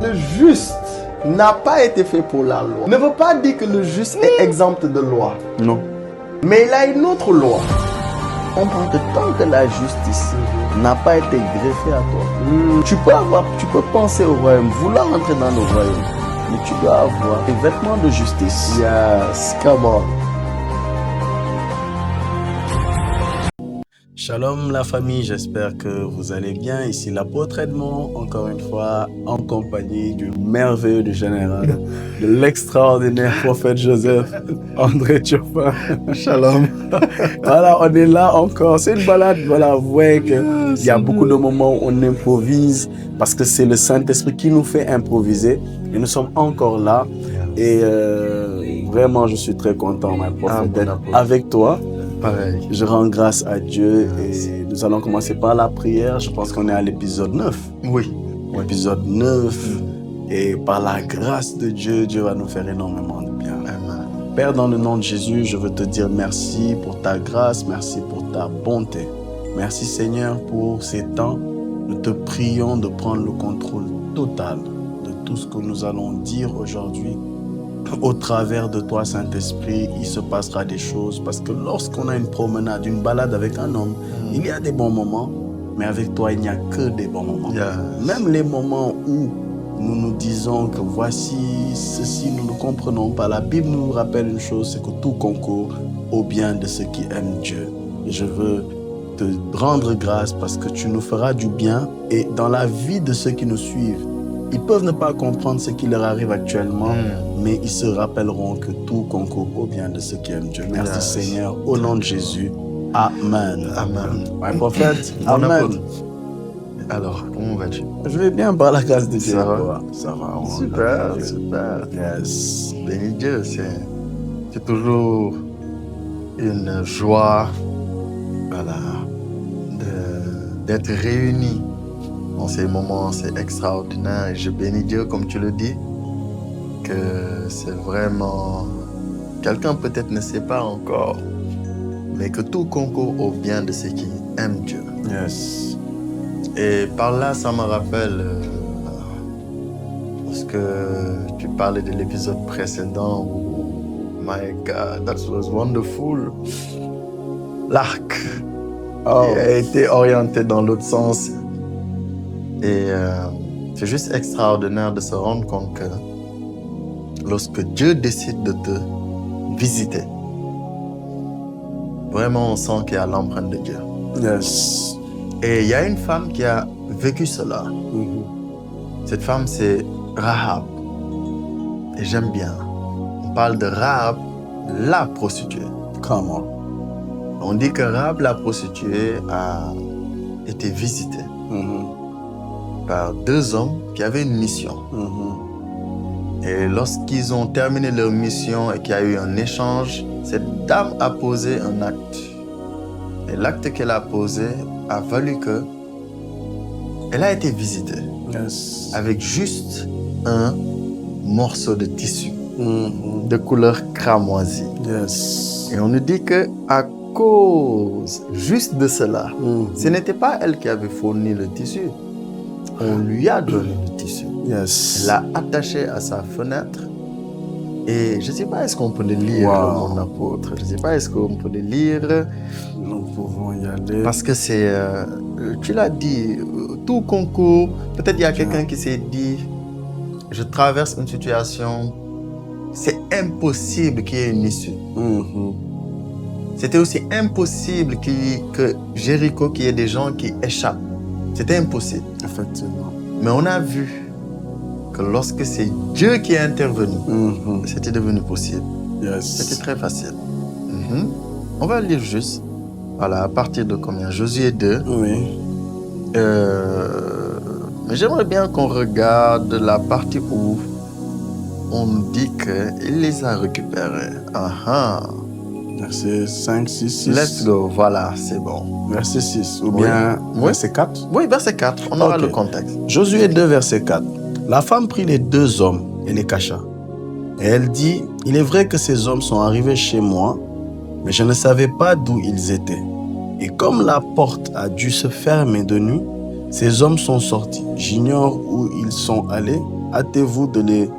Le juste n'a pas été fait pour la loi. Ne veut pas dire que le juste est exempt de loi. Non. Mais il a une autre loi. Comprends que tant que la justice n'a pas été greffée à toi, tu peux penser au royaume, vouloir entrer dans le royaume, mais tu dois avoir des vêtements de justice. Yes, come on. Shalom la famille, j'espère que vous allez bien. Ici l'apôtre Edmond, encore une fois, en compagnie du merveilleux du général, de l'extraordinaire prophète Joseph, André Tchopin. Shalom. Voilà, on est là encore. C'est une balade, voilà, vous voyez qu'il y a beaucoup de moments où on improvise parce que c'est le Saint-Esprit qui nous fait improviser. Et nous sommes encore là. Et vraiment, je suis très content, mon prophète, d'être avec toi. Pareil. Je rends grâce à Dieu et nous allons commencer par la prière. Je pense qu'on est à l'épisode 9. Oui. Épisode 9. Et par la grâce de Dieu, Dieu va nous faire énormément de bien. Amen. Père, dans le nom de Jésus, je veux te dire merci pour ta grâce, merci pour ta bonté. Merci Seigneur pour ces temps. Nous te prions de prendre le contrôle total de tout ce que nous allons dire aujourd'hui. Au travers de toi, Saint-Esprit, il se passera des choses parce que lorsqu'on a une promenade, une balade avec un homme, il y a des bons moments, mais avec toi, il n'y a que des bons moments. Yes. Même les moments où nous nous disons que voici ceci, nous ne comprenons pas. La Bible nous rappelle une chose, c'est que tout concourt au bien de ceux qui aiment Dieu. Et je veux te rendre grâce parce que tu nous feras du bien et dans la vie de ceux qui nous suivent, ils peuvent ne pas comprendre ce qui leur arrive actuellement, mais ils se rappelleront que tout concourt au bien de ceux qui aiment Dieu. Merci Seigneur, au nom de Jésus. Amen. Amen. My prophète, Mon Amen. apôtre. Alors, comment vas-tu? Je vais bien par la grâce de Dieu. Ça va? Ça va. Super, super. Yes. Béni Dieu, c'est toujours une joie, voilà, d'être réunis en ces moments, c'est extraordinaire. Et je bénis Dieu, comme tu le dis, que c'est vraiment... Quelqu'un peut-être ne sait pas encore, mais que tout concourt au bien de ceux qui aiment Dieu. Yes. Et par là, ça me rappelle, parce que tu parlais de l'épisode précédent où, my God, that was wonderful. L'arc qui a été orienté dans l'autre sens. Et c'est juste extraordinaire de se rendre compte que lorsque Dieu décide de te visiter, vraiment on sent qu'il y a l'empreinte de Dieu. Yes. Et il y a une femme qui a vécu cela. Cette femme, c'est Rahab. Et j'aime bien. On parle de Rahab, la prostituée. Comment? On dit que Rahab, la prostituée, a été visitée par deux hommes qui avaient une mission. Et lorsqu'ils ont terminé leur mission et qu'il y a eu un échange, cette dame a posé un acte. Et l'acte qu'elle a posé a valu que elle a été visitée avec juste un morceau de tissu de couleur cramoisie. Yes. Et on nous dit que à cause juste de cela, ce n'était pas elle qui avait fourni le tissu. On lui a donné le tissu. Yes. Elle l'a attaché à sa fenêtre. Et je ne sais pas, est-ce qu'on peut le lire, mon apôtre? Je ne sais pas, est-ce qu'on peut le lire? Nous pouvons y aller. Parce que c'est, tu l'as dit, tout concourt. Peut-être il y a quelqu'un qui s'est dit, je traverse une situation, c'est impossible qu'il y ait une issue. C'était aussi impossible que Jéricho, qu'il y ait des gens qui échappent. C'était impossible. Effectivement. Mais on a vu que lorsque c'est Dieu qui est intervenu, c'était devenu possible. Yes. C'était très facile. On va lire juste, voilà, à partir de combien? Josué 2. Oui. Mais j'aimerais bien qu'on regarde la partie où on dit qu'il les a récupérés. Verset 5, 6, 6. Let's go, voilà, c'est bon. Verset 6 ou bien verset 4. Oui, verset 4, on aura le contexte. Josué 2, verset 4. La femme prit les deux hommes et les cacha. Et elle dit, il est vrai que ces hommes sont arrivés chez moi, mais je ne savais pas d'où ils étaient. Et comme la porte a dû se fermer de nuit, ces hommes sont sortis. J'ignore où ils sont allés. hâtez-vous de les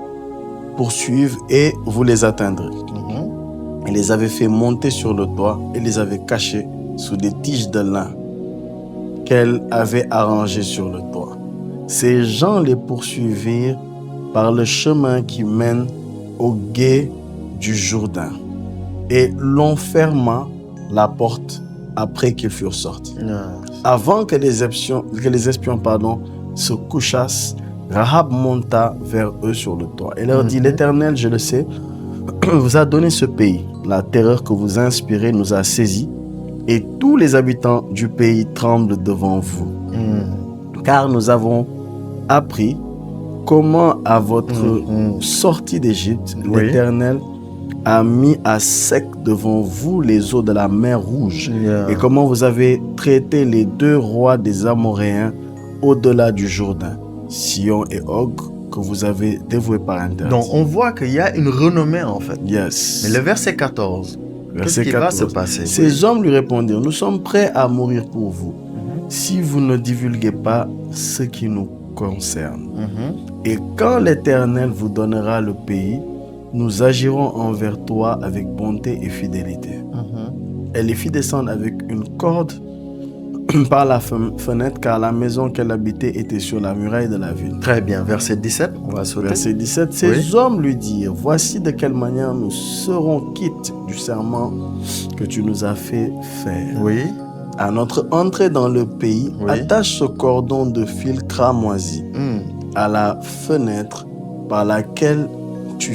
poursuivre et vous les atteindrez. Il les avait fait monter sur le toit et les avait cachés sous des tiges de lin qu'elle avait arrangées sur le toit. Ces gens les poursuivirent par le chemin qui mène au gué du Jourdain et l'on ferma la porte après qu'ils furent sortis. Avant que les espions se couchassent, Rahab monta vers eux sur le toit et leur dit: l'Éternel, je le sais, vous a donné ce pays. La terreur que vous inspirez nous a saisis et tous les habitants du pays tremblent devant vous. Car nous avons appris comment à votre sortie d'Égypte, l'Éternel a mis à sec devant vous les eaux de la mer Rouge et comment vous avez traité les 2 rois des Amoréens au-delà du Jourdain, Sion et Og, que vous avez dévoués par interdit. Donc on voit qu'il y a une renommée en fait. Yes. Mais le verset 14, qu'est-ce qui va se passer? Ces hommes lui répondirent: nous sommes prêts à mourir pour vous, si vous ne divulguez pas ce qui nous concerne. Et quand l'Éternel vous donnera le pays, nous agirons envers toi avec bonté et fidélité. Elle les fit descendre avec une corde par la fenêtre, car la maison qu'elle habitait était sur la muraille de la ville. Très bien, verset 17, on va sauter. Verset 17, ces hommes lui dirent: voici de quelle manière nous serons quittes du serment que tu nous as fait faire. À notre entrée dans le pays, attache ce cordon de fil cramoisi à la fenêtre par laquelle tu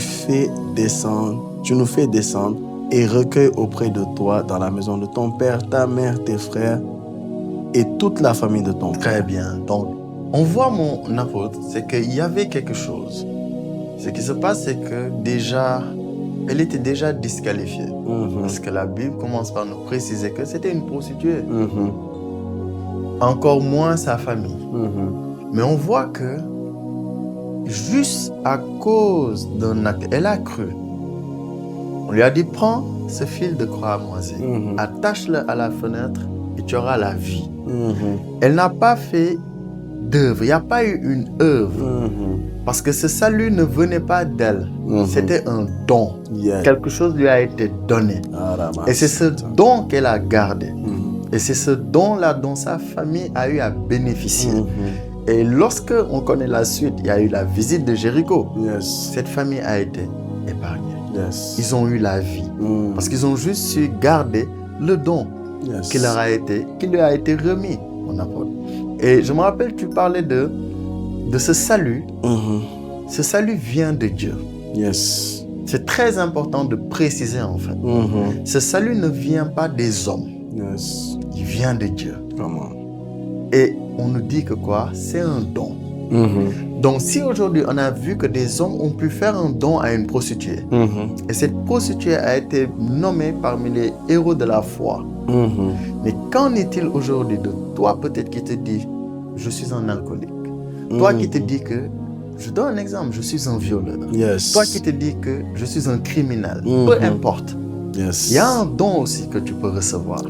nous fais descendre et recueille auprès de toi dans la maison de ton père, ta mère, tes frères et toute la famille de ton père. Très bien. Donc, on voit, mon apôtre, c'est qu'il y avait quelque chose. Ce qui se passe, c'est que déjà, elle était déjà disqualifiée. Parce que la Bible commence par nous préciser que c'était une prostituée. Encore moins sa famille. Mais on voit que, juste à cause d'un acte, elle a cru. On lui a dit: prends ce fil de cramoisi, attache-le à la fenêtre et tu auras la vie. Elle n'a pas fait d'œuvre, il n'y a pas eu une œuvre. Parce que ce salut ne venait pas d'elle, c'était un don. Quelque chose lui a été donné. Et c'est ce don qu'elle a gardé. Et c'est ce don-là dont sa famille a eu à bénéficier. Et lorsque on connaît la suite, il y a eu la visite de Jéricho. Cette famille a été épargnée. Ils ont eu la vie. Parce qu'ils ont juste su garder le don qui lui a été remis, mon apôtre. Et je me rappelle, tu parlais de ce salut. Ce salut vient de Dieu. C'est très important de préciser en fait. Ce salut ne vient pas des hommes. Il vient de Dieu. Et on nous dit que quoi? C'est un don. Donc si aujourd'hui on a vu que des hommes ont pu faire un don à une prostituée, et cette prostituée a été nommée parmi les héros de la foi, mais qu'en est-il aujourd'hui de toi peut-être qui te dis: je suis un alcoolique, toi qui te dis que, je donne un exemple, je suis un violeur, toi qui te dis que je suis un criminel, peu importe, il y a un don aussi que tu peux recevoir.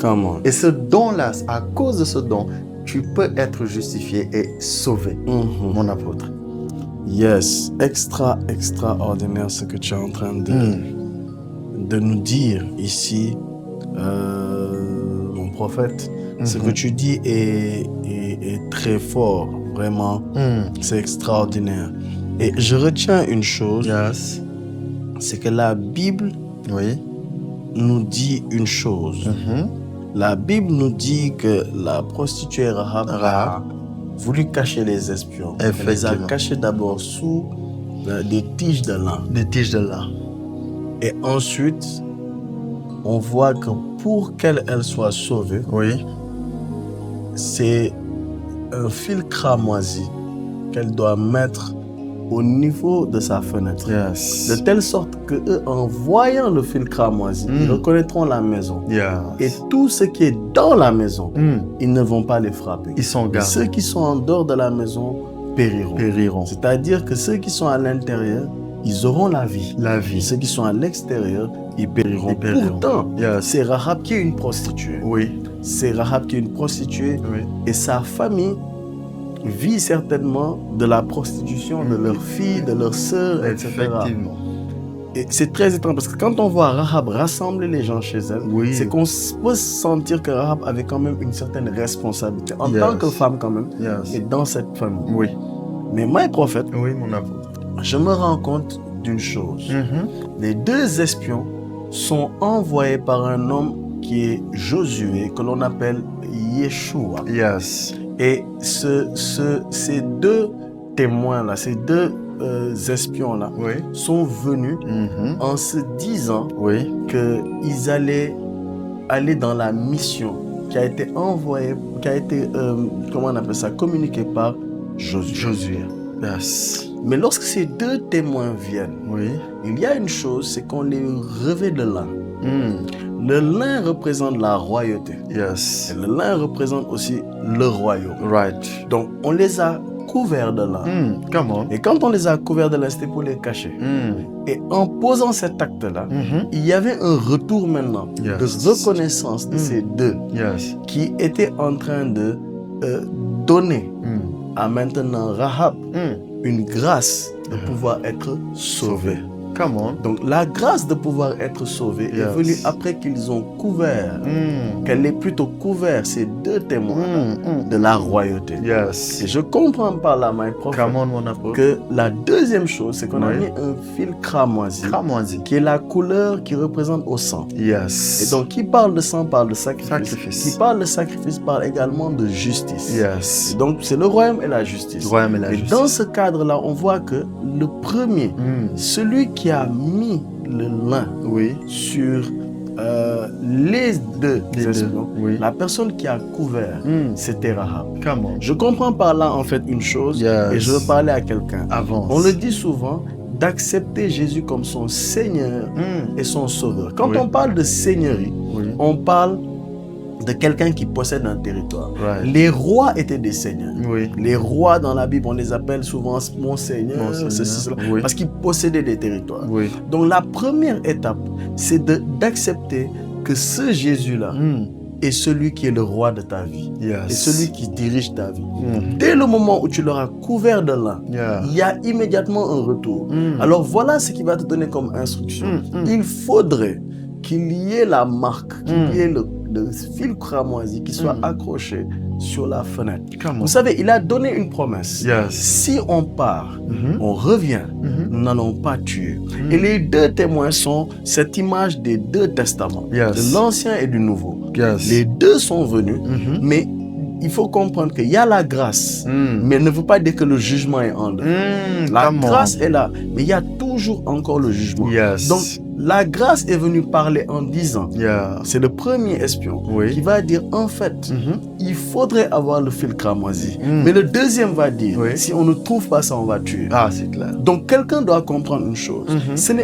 Et ce don-là, à cause de ce don, tu peux être justifié et sauvé, mon apôtre. Extraordinaire ce que tu es en train de nous dire ici, mon prophète. Ce que tu dis est très fort, vraiment. C'est extraordinaire. Et je retiens une chose, c'est que la Bible nous dit une chose. La Bible nous dit que la prostituée Rahab a voulu cacher les espions. Elle les a cachés d'abord sous des tiges de lin. Et ensuite, on voit que pour qu'elle soit sauvée, c'est un fil cramoisi qu'elle doit mettre au niveau de sa fenêtre. De telle sorte qu'eux, en voyant le fil cramoisi, ils reconnaîtront la maison. Et tout ce qui est dans la maison, ils ne vont pas les frapper. Ils sont gardés. Ceux qui sont en dehors de la maison périront. C'est-à-dire que ceux qui sont à l'intérieur, ils auront la vie. Ceux qui sont à l'extérieur, ils périront. Pourtant, c'est Rahab qui est une prostituée. C'est Rahab qui est une prostituée. Et sa famille vivent certainement de la prostitution de leurs filles, de leurs sœurs, etc. Effectivement. Et c'est très étrange parce que quand on voit Rahab rassembler les gens chez elle, Oui. c'est qu'on peut sentir que Rahab avait quand même une certaine responsabilité en Yes. tant que femme quand même, Yes. et dans cette famille. Oui. Mais moi, prophète, Oui, mon apôtre. je me rends compte d'une chose. Les deux espions sont envoyés par un homme qui est Josué, que l'on appelle Yeshua. Yes. Et ces deux témoins-là, ces deux espions-là, Oui. sont venus en se disant Oui. qu'ils allaient aller dans la mission qui a été envoyée, qui a été, comment on appelle ça, communiquée par Josué. Josué. Yes. Mais lorsque ces deux témoins viennent, Oui. il y a une chose, c'est qu'on les revêt de lin. Le lin représente la royauté. Yes. Et le lin représente aussi le royaume. Right. Donc, on les a couverts de lin. Come on. Et quand on les a couverts de lin, c'était pour les cacher. Et en posant cet acte-là, il y avait un retour maintenant Yes. de reconnaissance de ces deux Yes. qui étaient en train de donner à maintenant Rahab une grâce de pouvoir être sauvée. Come on. Donc la grâce de pouvoir être sauvée est Yes. venue après qu'ils ont couvert, qu'elle ait plutôt couvert ces deux témoins de la royauté. Yes. Et je comprends par là, my prophet, Come on, mon apôtre. que la deuxième chose, c'est qu'on a Oui. mis un fil cramoisi, Cramoisi. qui est la couleur qui représente au sang. Yes. Et donc, qui parle de sang parle de sacrifice. Sacrifice. Qui parle de sacrifice parle également de justice. Yes. Et donc, c'est le royaume et la justice. Royaume et la Et justice. dans ce cadre-là, on voit que le premier, celui qui a mis le lin Oui. sur les deux Les deux, espions, oui. la personne qui a couvert, c'était Rahab. Come on. Je comprends par là, en fait, une chose, Yes. et je veux parler à quelqu'un. Avance. On le dit souvent, d'accepter Jésus comme son Seigneur et son Sauveur. Quand Oui. on parle de seigneurie, Oui. on parle de quelqu'un qui possède un territoire. Right. Les rois étaient des seigneurs. Oui. Les rois dans la Bible, on les appelle souvent Monseigneur, Monseigneur, ceci, cela, oui. parce qu'ils possédaient des territoires. Oui. Donc la première étape, c'est d'accepter que ce Jésus-là est celui qui est le roi de ta vie. Yes. Et celui qui dirige ta vie. Dès le moment où tu l'auras couvert de lin, Yeah. il y a immédiatement un retour. Alors voilà ce qui va te donner comme instruction. Il faudrait qu'il y ait la marque, qu'il y ait le fil cramoisi qui soit accroché sur la fenêtre. Come on. Vous savez, il a donné une promesse. Yes. Si on part, on revient, nous n'allons pas tuer. Et les deux témoins sont cette image des deux testaments, Yes. de l'Ancien et du Nouveau. Yes. Les deux sont venus, mais il faut comprendre qu'il y a la grâce, mais ne veut pas dire que le jugement est en eux. La Come on. grâce est là, mais il y a toujours encore le jugement. Yes. Donc, la grâce est venue parler en disant, Yeah. c'est le premier espion Oui. qui va dire, en fait, il faudrait avoir le fil cramoisi. Mais le deuxième va dire, Oui. si on ne trouve pas ça, on va tuer. Ah, c'est clair. Donc, quelqu'un doit comprendre une chose.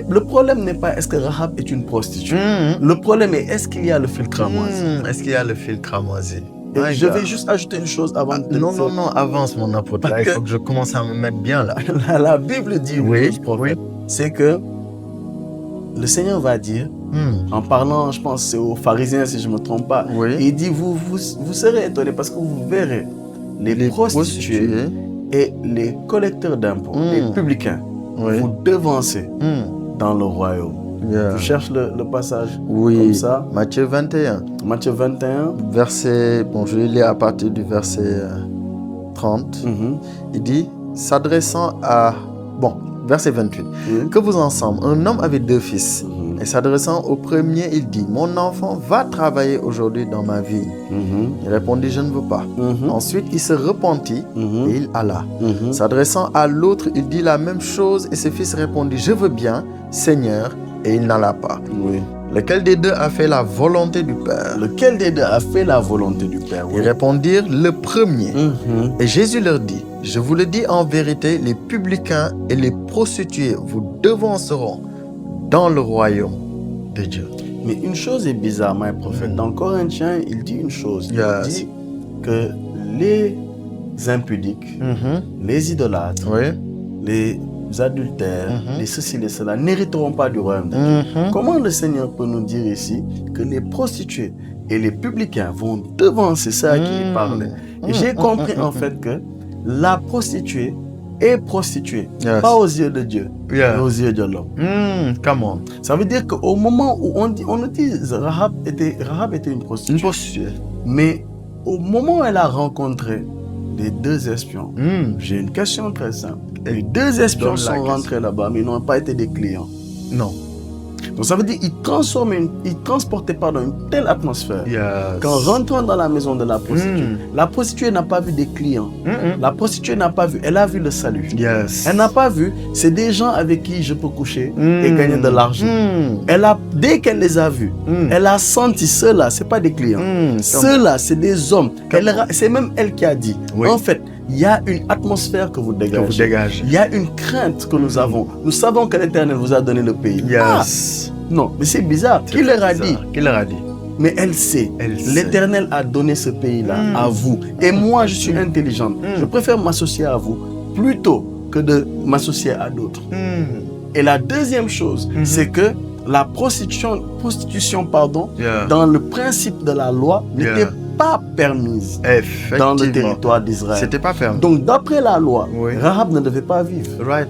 Le problème n'est pas est-ce que Rahab est une prostituée. Le problème est est-ce qu'il y a le fil cramoisi. Est-ce qu'il y a le fil cramoisi? Et My je God. vais juste ajouter une chose avant de Non, non, non, avance mon apôtre. Là, il faut que je commence à me mettre bien là. La Bible dit, Oui, prophète, c'est que le Seigneur va dire, en parlant, je pense, c'est aux pharisiens si je ne me trompe pas, Oui. il dit, vous serez étonnés parce que vous verrez les prostituées et les collecteurs d'impôts, les publicains, Oui. vous devancer dans le royaume. Yeah. Tu cherches le passage Oui. comme ça. Matthieu 21, Matthieu 21. verset, bon, je vais lire à partir du verset 30. Il dit, s'adressant à, bon, verset 28. Que vous ensemble, un homme avait deux fils. Et s'adressant au premier, il dit, mon enfant va travailler aujourd'hui dans ma vigne. Il répondit, je ne veux pas. Ensuite, il se repentit et il alla. S'adressant à l'autre, il dit la même chose et ses fils répondit, je veux bien, Seigneur, et il n'alla pas. Oui. Lequel des deux a fait la volonté du Père? Lequel des deux a fait la volonté du Père? Ils répondirent, le premier. Et Jésus leur dit, je vous le dis en vérité, les publicains et les prostituées vous devanceront dans le royaume de Dieu. Mais une chose est bizarre, my prophète. Dans Corinthiens, il dit une chose. Il Yes. dit que les impudiques, les idolâtres, Oui. les adultères, les ceci, les cela, n'hériteront pas du royaume de Dieu. Comment le Seigneur peut nous dire ici que les prostituées et les publicains vont devancer ça qui est parlé? Et j'ai compris en fait que la prostituée est prostituée, Yes. pas aux yeux de Dieu, Yeah. mais aux yeux de l'homme. Come on. Ça veut dire qu'au moment où on nous dit Rahab était une prostituée, Une prostituée. mais au moment où elle a rencontré les deux espions, Hmm. j'ai une question très simple. Les deux espions Donne la sont question. rentrés là-bas, mais ils n'ont pas été des clients. Non. Donc ça veut dire qu'ils transportaient une telle atmosphère. Yes. Qu'en rentrant dans la maison de la prostituée n'a pas vu des clients. La prostituée n'a pas vu, elle a vu le salut. Yes. Elle n'a pas vu, c'est des gens avec qui je peux coucher et gagner de l'argent. Dès qu'elle les a vus, elle a senti ceux-là, ce n'est pas des clients. Ceux-là, c'est des hommes. C'est même elle qui a dit. Oui. En fait, il y a une atmosphère que vous dégagez. Il y a une crainte que nous avons. Nous savons que l'Éternel vous a donné le pays. Yes. Non, mais c'est bizarre. Qui leur a dit? Qui leur a dit? Mais elle sait. L'Éternel a donné ce pays-là à vous. Et moi, je suis intelligente. Je préfère m'associer à vous plutôt que de m'associer à d'autres. Et la deuxième chose, c'est que la prostitution dans le principe de la loi, n'était pas permise dans le territoire d'Israël. C'était pas permis. Donc, d'après la loi, Oui. Rahab ne devait pas vivre. Right.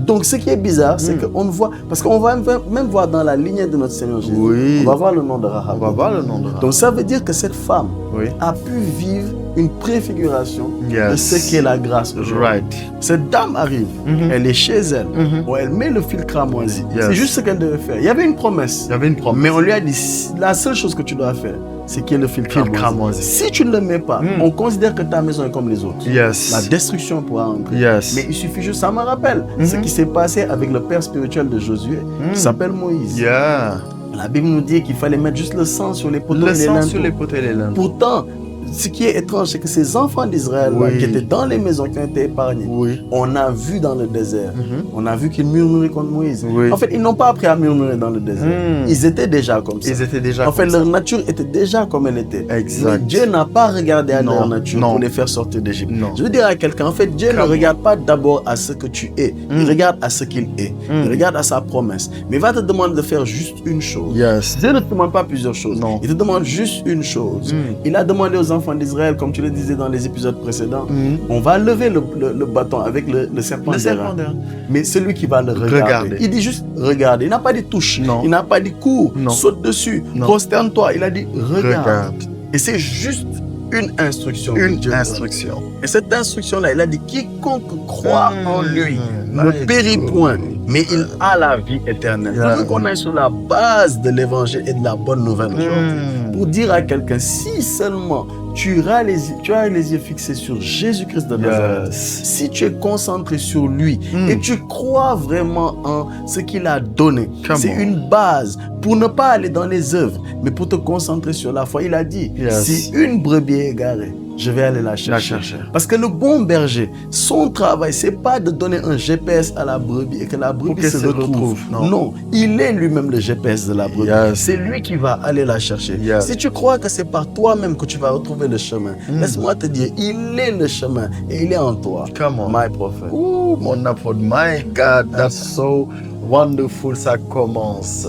Donc, ce qui est bizarre, c'est qu'on voit, parce qu'on va même voir dans la lignée de notre Seigneur Jésus, Oui. on va voir le nom de Rahab. On va voir le nom de Rahab. Donc, ça veut dire que cette femme Oui. a pu vivre une préfiguration Yes. de ce qu'est la grâce aujourd'hui. Right. Cette dame arrive, elle est chez elle, où elle met le fil cramoisi. Yes. C'est juste ce qu'elle devait faire. Il y avait une promesse. Il y avait une promesse. Mais on lui a dit, la seule chose que tu dois faire, c'est qu'il y ait le fil cramoisi. Si tu ne le mets pas, on considère que ta maison est comme les autres. Yes. La destruction pourra entrer. Yes. Mais il suffit juste, ça me rappelle ce qui s'est passé avec le père spirituel de Josué, qui s'appelle Moïse. Yeah. La Bible nous dit qu'il fallait mettre juste le sang sur les poteaux Le et les sang linteaux. sur les poteaux et les linteaux. Pourtant, ce qui est étrange, c'est que ces enfants d'Israël là, Oui. qui étaient dans les maisons, qui ont été épargnés, Oui. on a vu dans le désert, on a vu qu'ils murmuraient contre Moïse. Oui. En fait, ils n'ont pas appris à murmurer dans le désert. Ils étaient déjà comme ça. Ils étaient déjà En fait, comme ça. leur nature était déjà comme elle était. Exact. Mais Dieu n'a pas regardé à Non, leur nature non. pour les faire sortir d'Égypte. Non. Je veux dire à quelqu'un, en fait, Dieu ne regarde pas d'abord à ce que tu es. Il regarde à ce qu'il est. Il regarde à sa promesse. Mais il va te demander de faire juste une chose. Yes. Dieu ne te demande pas plusieurs choses. Non. Il te demande juste une chose. Il a demandé aux enfants d'Israël, comme tu le disais dans les épisodes précédents, on va lever le bâton avec le serpent Le serpent d'airain. d'airain. Mais celui qui va le regarder. Regarder. Il dit juste regarder. Il n'a pas dit touche. Non. Il n'a pas dit cours. Non. Saute dessus. Non. Prosterne-toi. Il a dit regarde. Regarde. Et c'est juste une instruction. que Une Dieu donne. instruction. Et cette instruction-là, il a dit quiconque croit en lui ne My périt God. point, mais il a la vie éternelle. Yeah. Je veux qu'on aille sur la base de l'évangile et de la bonne nouvelle aujourd'hui. Pour dire à quelqu'un, si seulement tu as les yeux fixés sur Jésus-Christ de Nazareth, Yes. si tu es concentré sur lui et tu crois vraiment en ce qu'il a donné, Come c'est on. une base pour ne pas aller dans les œuvres, mais pour te concentrer sur la foi. Il a dit, Yes. si une brebis est égarée, je vais aller la chercher. Parce que le bon berger, son travail, c'est pas de donner un GPS à la brebis et que la brebis qu'elle se se retrouve. retrouve. Non, il est lui-même le GPS de la brebis. Yes. C'est lui qui va aller la chercher. Yes. Si tu crois que c'est par toi-même que tu vas retrouver le chemin, laisse-moi te dire, il est le chemin et il est en toi. Come on. My prophet. Ouh, mon apôtre, my God, that's so wonderful. Ça commence,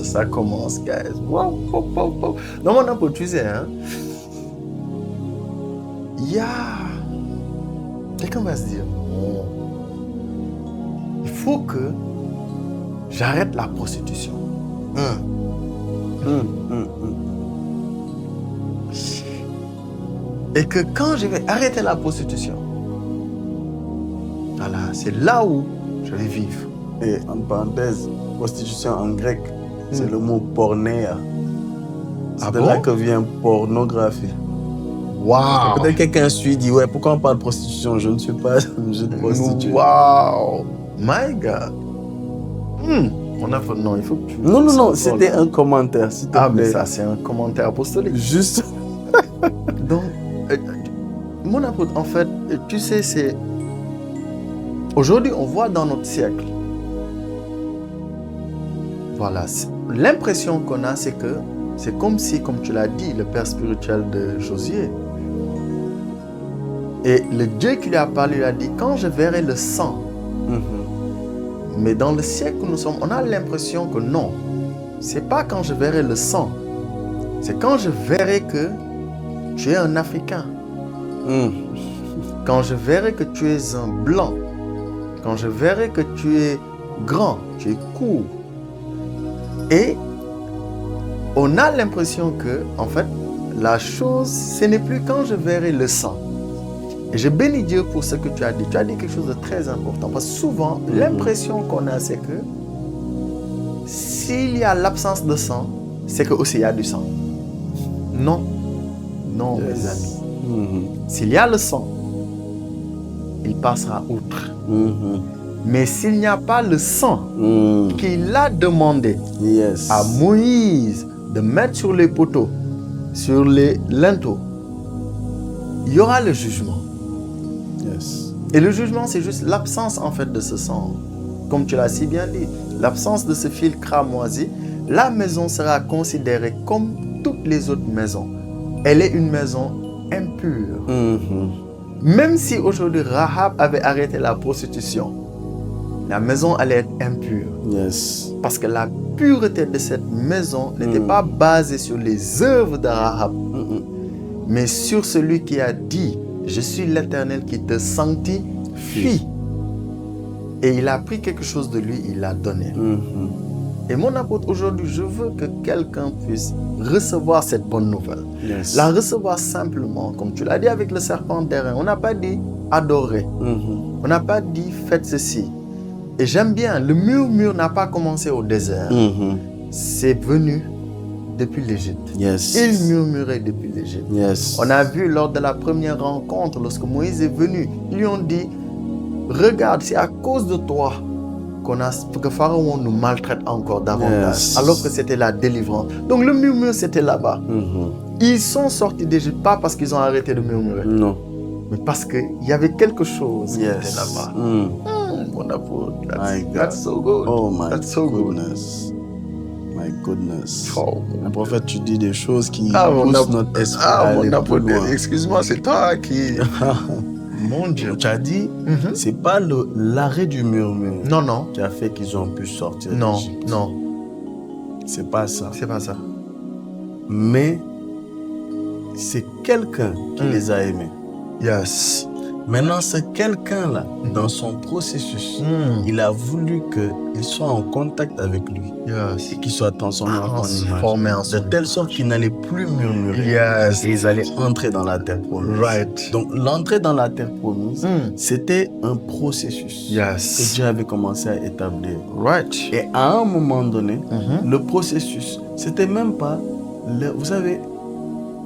guys. Wow, wow, wow, wow. Non, mon apôtre, tu sais, hein, quelqu'un va se dire, non, il faut que j'arrête la prostitution. Et que quand je vais arrêter la prostitution, voilà, c'est là où je vais vivre. Et en parenthèse, prostitution en grec, c'est le mot pornéa. C'est Ah de bon? là que vient pornographie. Wow! Peut-être quelqu'un suit dit, ouais, pourquoi on parle de prostitution? Je ne suis pas une prostituée. Wow! My God! On a fait... Non, il faut que tu... Non, c'était un commentaire, s'il te Ah, mais plaît. ça, c'est un commentaire apostolique. Juste. Donc, mon apôtre, en fait, tu sais, c'est... Aujourd'hui, on voit dans notre siècle, voilà, l'impression qu'on a, c'est que c'est comme si, comme tu l'as dit, le père spirituel de Josué, et le Dieu qui lui a parlé lui a dit, quand je verrai le sang, mais dans le siècle où nous sommes, on a l'impression que non, c'est pas quand je verrai le sang, c'est quand je verrai que tu es un Africain. quand je verrai que tu es un blanc, quand je verrai que tu es grand, tu es court. Et on a l'impression que, en fait, la chose, ce n'est plus quand je verrai le sang. Et je bénis Dieu pour ce que tu as dit. Tu as dit quelque chose de très important. Parce que souvent, l'impression qu'on a, c'est que s'il y a l'absence de sang, c'est que aussi il y a du sang. Non. Non, mes amis. S'il y a le sang, il passera outre. Mais s'il n'y a pas le sang qu'il a demandé à Moïse de mettre sur les poteaux, sur les linteaux, il y aura le jugement. Et le jugement, c'est juste l'absence en fait de ce sang. Comme tu l'as si bien dit, l'absence de ce fil cramoisi, la maison sera considérée comme toutes les autres maisons. Elle est une maison impure. Même si aujourd'hui Rahab avait arrêté la prostitution, la maison allait être impure. Parce que la pureté de cette maison n'était pas basée sur les œuvres de Rahab, mais sur celui qui a dit « Je suis l'Éternel qui te sanctifie ». Et il a pris quelque chose de lui, il l'a donné. Et mon apôtre, aujourd'hui, je veux que quelqu'un puisse recevoir cette bonne nouvelle. La recevoir simplement, comme tu l'as dit avec le serpent d'airain. On n'a pas dit adorer. On n'a pas dit faites ceci. Et j'aime bien, le murmure n'a pas commencé au désert. C'est venu depuis l'Égypte. Il murmurait depuis l'Égypte. On a vu lors de la première rencontre, lorsque Moïse est venu, ils lui ont dit, regarde, c'est à cause de toi que Pharaon nous maltraite encore davantage, alors que c'était la délivrance. Donc le murmure, c'était là-bas. Ils sont sortis d'Égypte, pas parce qu'ils ont arrêté de murmurer, mais parce qu'il y avait quelque chose qui était là-bas. Mon apôtre, that's so good. Oh my that's so goodness. My goodness. Oh, mon prophète, tu dis des choses qui poussent notre esprit à aller plus loin. Excuse-moi, c'est toi qui... Mon Dieu. Tu as dit, c'est pas l'arrêt du murmure non. qui a fait qu'ils ont pu sortir Non, d'Égypte. non. C'est pas ça. C'est pas ça. Mais c'est quelqu'un qui les a aimés. Maintenant, ce quelqu'un-là, dans son processus, il a voulu qu'il soit en contact avec lui et qu'il soit transformé en image, de telle sorte qu'il n'allait plus murmurer et ils allaient entrer dans la terre promise. Donc, l'entrée dans la terre promise, c'était un processus que Dieu avait commencé à établir. Et à un moment donné, le processus, c'était même pas... Vous savez,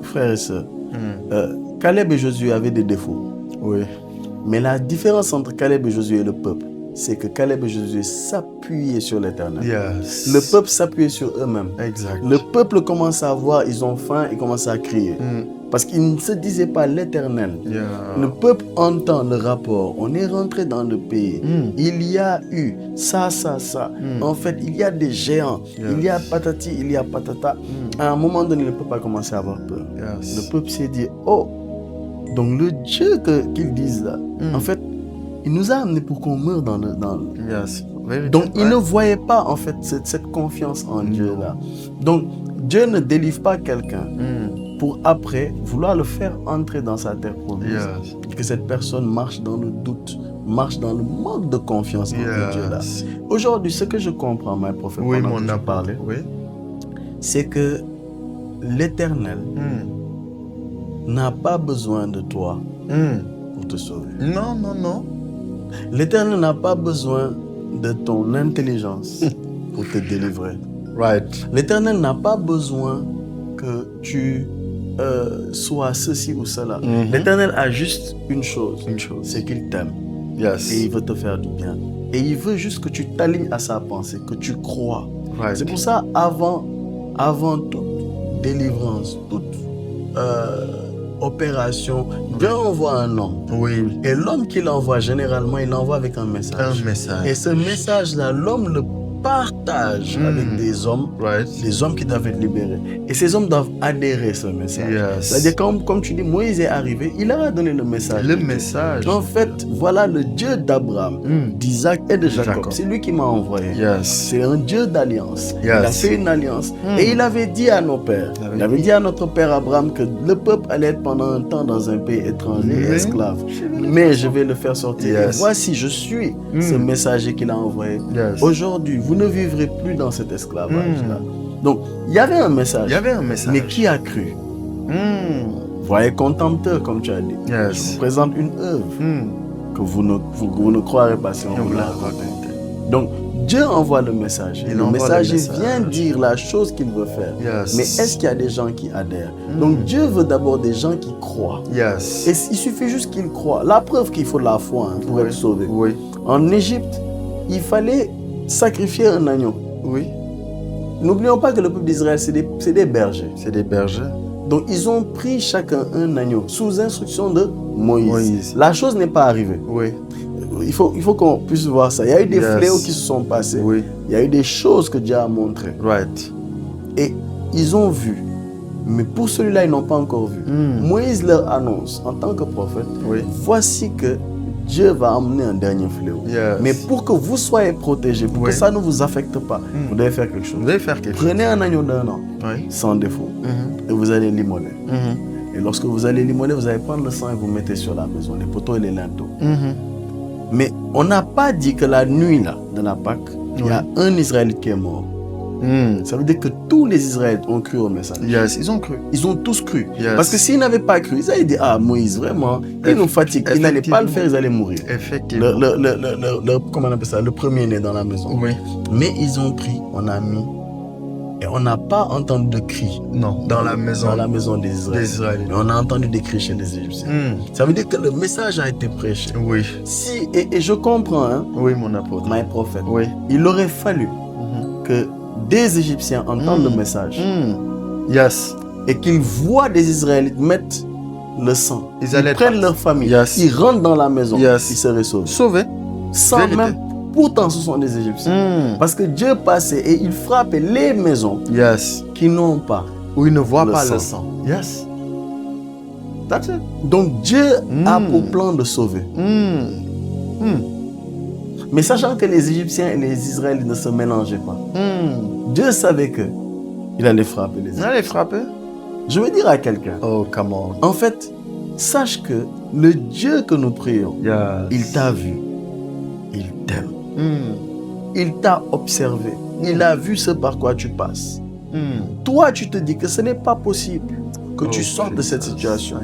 frères et sœurs, Caleb et Josué avaient des défauts. Mais la différence entre Caleb et Josué et le peuple, c'est que Caleb et Josué s'appuyaient sur l'Éternel. Le peuple s'appuyait sur eux-mêmes. Le peuple commence à voir, ils ont faim, ils commencent à crier. Parce qu'ils ne se disaient pas l'Éternel. Le peuple entend le rapport. On est rentré dans le pays. Il y a eu ça. En fait, il y a des géants. Il y a patati, il y a patata. À un moment donné, le peuple a commencé à avoir peur. Le peuple s'est dit, oh, donc le Dieu qu'ils disent là, en fait, il nous a amenés pour qu'on meure dans le... Donc il ne voyait pas en fait cette confiance en Dieu là. Donc Dieu ne délivre pas quelqu'un pour après vouloir le faire entrer dans sa terre promise. Et que cette personne marche dans le doute, marche dans le manque de confiance en Dieu là. Aujourd'hui, ce que je comprends, mon prophète, pendant que tu parlais, c'est que l'Éternel n'a pas besoin de toi pour te sauver. Non. L'Éternel n'a pas besoin de ton intelligence pour te délivrer. L'Éternel n'a pas besoin que tu sois ceci ou cela. L'Éternel a juste une chose. C'est qu'il t'aime. Et il veut te faire du bien. Et il veut juste que tu t'alignes à sa pensée, que tu crois. C'est pour ça, avant toute délivrance, toute opération, Dieu envoie un homme. Et l'homme qu'il envoie, généralement, il l'envoie avec un message. Et ce message-là, l'homme partage avec des hommes, Right. les hommes qui doivent être libérés. Et ces hommes doivent adhérer à ce message. Yes. C'est-à-dire, comme tu dis, Moïse est arrivé, il leur a donné le message. Le message. En fait, voilà le Dieu d'Abraham, d'Isaac et de Jacob. C'est lui qui m'a envoyé. Yes. C'est un Dieu d'alliance. Yes. Il a fait une alliance. Et il avait dit à nos pères, il avait dit à notre père Abraham que le peuple allait être pendant un temps dans un pays étranger et esclave. Mais je vais le faire sortir. Yes. Et voici, je suis ce messager qu'il a envoyé. Yes. Aujourd'hui, vous ne vivrez plus dans cet esclavage-là. Donc, il y avait un message. Il y avait un message. Mais qui a cru? Voyez, contempteur, comme tu as dit. Yes. Je vous présente une œuvre que vous ne croirez pas si on vous la raconte. Donc, Dieu envoie le message. Il Le envoie messager le message. vient dire la chose qu'il veut faire. Yes. Mais est-ce qu'il y a des gens qui adhèrent? Donc, Dieu veut d'abord des gens qui croient. Yes. Et il suffit juste qu'ils croient. La preuve qu'il faut de la foi pour être sauvé. Oui. En Égypte, il fallait sacrifier un agneau. Oui. N'oublions pas que le peuple d'Israël, c'est des bergers. C'est des bergers. Donc, ils ont pris chacun un agneau sous instruction de Moïse. Moïse. La chose n'est pas arrivée. Oui. Il faut qu'on puisse voir ça. Il y a eu des Yes. fléaux qui se sont passés. Oui. Il y a eu des choses que Dieu a montrées. Right. Et ils ont vu. Mais pour celui-là, ils n'ont pas encore vu. Moïse leur annonce, en tant que prophète, Oui. voici que Dieu va emmener un dernier fléau. Yes. Mais pour que vous soyez protégés, pour que Oui. ça ne vous affecte pas, vous devez faire quelque chose. Vous devez faire quelque chose. Prenez un agneau d'1 an, Oui. sans défaut, et vous allez l'immoler. Et lorsque vous allez l'immoler, vous allez prendre le sang et vous mettez sur la maison, les poteaux et les linteaux. Mais on n'a pas dit que la nuit là, de la Pâque, il y a un Israélite qui est mort. Ça veut dire que tous les Israélites ont cru au message. Yes. Ils ont cru. Ils ont tous cru. Yes. Parce que s'ils n'avaient pas cru, ils allaient dire, ah Moïse, vraiment, il nous fatigue. Ils n'allaient pas le faire, ils allaient mourir. Effectivement. Comment on appelle ça? Le premier-né dans la maison. Oui. Mais ils ont pris, on a mis, et on n'a pas entendu de cris Non. Dans la maison. dans la maison des Israélites. Mais on a entendu des cris chez les Égyptiens. Ça veut dire que le message a été prêché. Oui. Si, et je comprends, hein, Oui, mon apôtre. my prophète, Oui. il aurait fallu que des Égyptiens entendent le message Yes. et qu'ils voient des Israélites mettre le sang. Ils allaient prennent être- leur famille, Yes. ils rentrent dans la maison, Yes. ils seraient sauvés. Sauvé. Sans Vérité. même, pourtant ce sont des Égyptiens. Parce que Dieu passait et il frappait les maisons Yes. qui n'ont pas. Où ils ne voient Le pas sang. le sang. Yes. That's it. Donc Dieu a pour plan de sauver. Mais sachant que les Égyptiens et les Israélites ne se mélangeaient pas, Dieu savait que il allait frapper les Égyptiens. Allez, frapper. Je veux dire à quelqu'un, Oh, come on. en fait, sache que le Dieu que nous prions, Yes. il t'a vu, il t'aime, il t'a observé, il a vu ce par quoi tu passes. Toi, tu te dis que ce n'est pas possible que tu sortes de cette situation.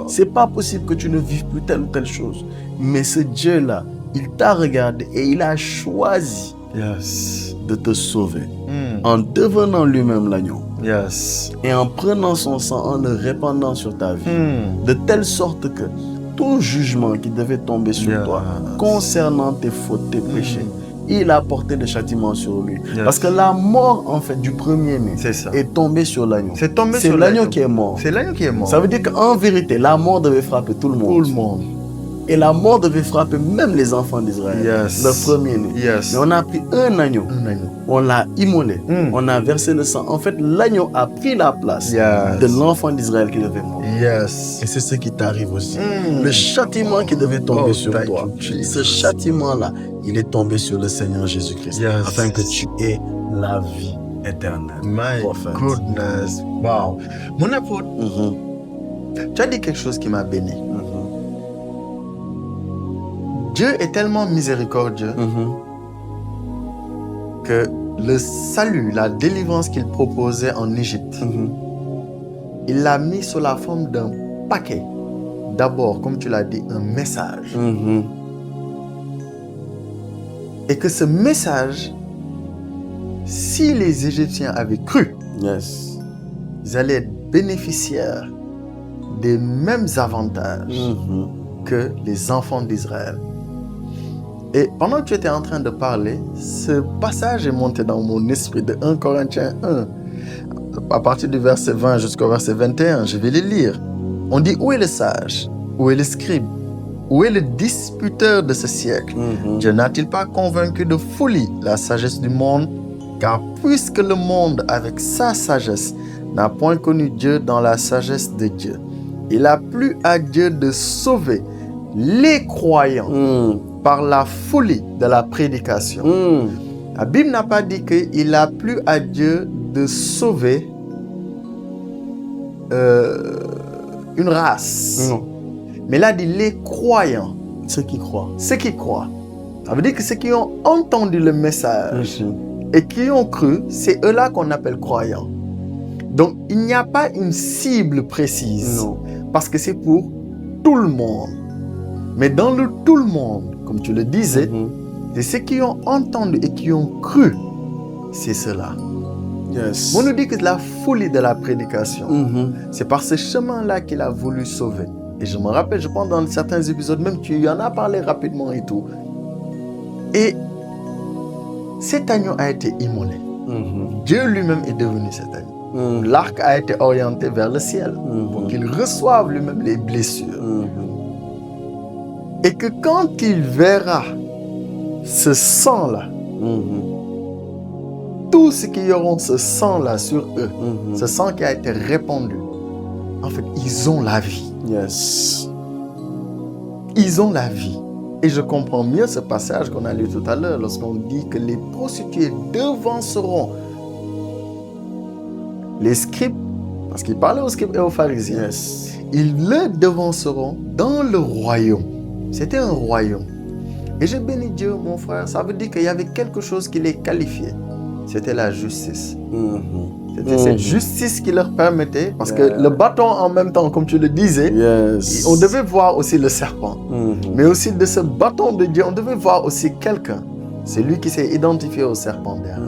C'est pas possible que tu ne vives plus telle ou telle chose. Mais ce Dieu-là, il t'a regardé et il a choisi Yes. de te sauver en devenant lui-même l'agneau Yes. et en prenant son sang, en le répandant sur ta vie. De telle sorte que tout jugement qui devait tomber sur Yes. toi concernant tes fautes, tes péchés, il a porté le châtiment sur lui. Yes. Parce que la mort, en fait, du premier-né C'est ça. est tombée sur l'agneau. C'est tombé C'est sur l'agneau qui est mort. C'est l'agneau qui est mort. Ça veut dire qu'en vérité, la mort devait frapper tout le monde. Tout le monde. Et la mort devait frapper même les enfants d'Israël. Yes. Le premier-né. Yes. Mais on a pris un agneau. Un agneau. On l'a immolé. On a versé le sang. En fait, l'agneau a pris la place Yes. de l'enfant d'Israël qui devait mourir. Yes. Et c'est ce qui t'arrive aussi. Le châtiment qui devait tomber Oh, sur thank toi, you, Jesus. ce châtiment-là, il est tombé sur le Seigneur Jésus-Christ. Yes. Afin que tu aies la vie éternelle. My Prophète. goodness. Wow. Mon apôtre, Mhm. tu as dit quelque chose qui m'a béni. Mhm. Dieu est tellement miséricordieux Mhm. que le salut, la délivrance qu'il proposait en Égypte, Mhm. il l'a mis sous la forme d'un paquet. D'abord, comme tu l'as dit, un message. Mhm. Et que ce message, si les Égyptiens avaient cru, Yes. ils allaient être bénéficiaires des mêmes avantages Mhm. que les enfants d'Israël. Et pendant que tu étais en train de parler, ce passage est monté dans mon esprit de 1 Corinthiens 1. À partir du verset 20 jusqu'au verset 21, je vais les lire. On dit, où est le sage? Où est le scribe? Où est le disputeur de ce siècle? Dieu n'a-t-il pas convaincu de folie la sagesse du monde? Car puisque le monde, avec sa sagesse, n'a point connu Dieu dans la sagesse de Dieu, il a plu à Dieu de sauver les croyants par la folie de la prédication. La Bible n'a pas dit qu'il a plu à Dieu de sauver une race. Non. Mais il a dit les croyants. Ceux qui croient. Ceux qui croient. Ça veut dire que ceux qui ont entendu le message et qui ont cru, c'est eux-là qu'on appelle croyants. Donc, il n'y a pas une cible précise. Non. Parce que c'est pour tout le monde. Mais dans le tout le monde, comme tu le disais, c'est ceux qui ont entendu et qui ont cru. C'est cela. Yes. On nous dit que la folie de la prédication, c'est par ce chemin-là qu'il a voulu sauver. Et je me rappelle, je pense dans certains épisodes, même tu en as parlé rapidement et tout. Et cet agneau a été immolé. Dieu lui-même est devenu cet agneau. L'arc a été orienté vers le ciel pour qu'il reçoive lui-même les blessures. Et que quand il verra ce sang-là, tous ceux qui auront ce sang-là sur eux, ce sang qui a été répandu, en fait, ils ont la vie. Yes. Ils ont la vie. Et je comprends mieux ce passage qu'on a lu tout à l'heure, lorsqu'on dit que les prostituées devanceront les scribes, parce qu'il parlait aux scribes et aux pharisiens. Yes. Ils le devanceront dans le royaume. C'était un royaume. Et je bénis Dieu, mon frère. Ça veut dire qu'il y avait quelque chose qui les qualifiait. C'était la justice. C'était cette justice qui leur permettait, parce que le bâton en même temps, comme tu le disais, on devait voir aussi le serpent. Mais aussi de ce bâton de Dieu, on devait voir aussi quelqu'un. C'est lui qui s'est identifié au serpent derrière.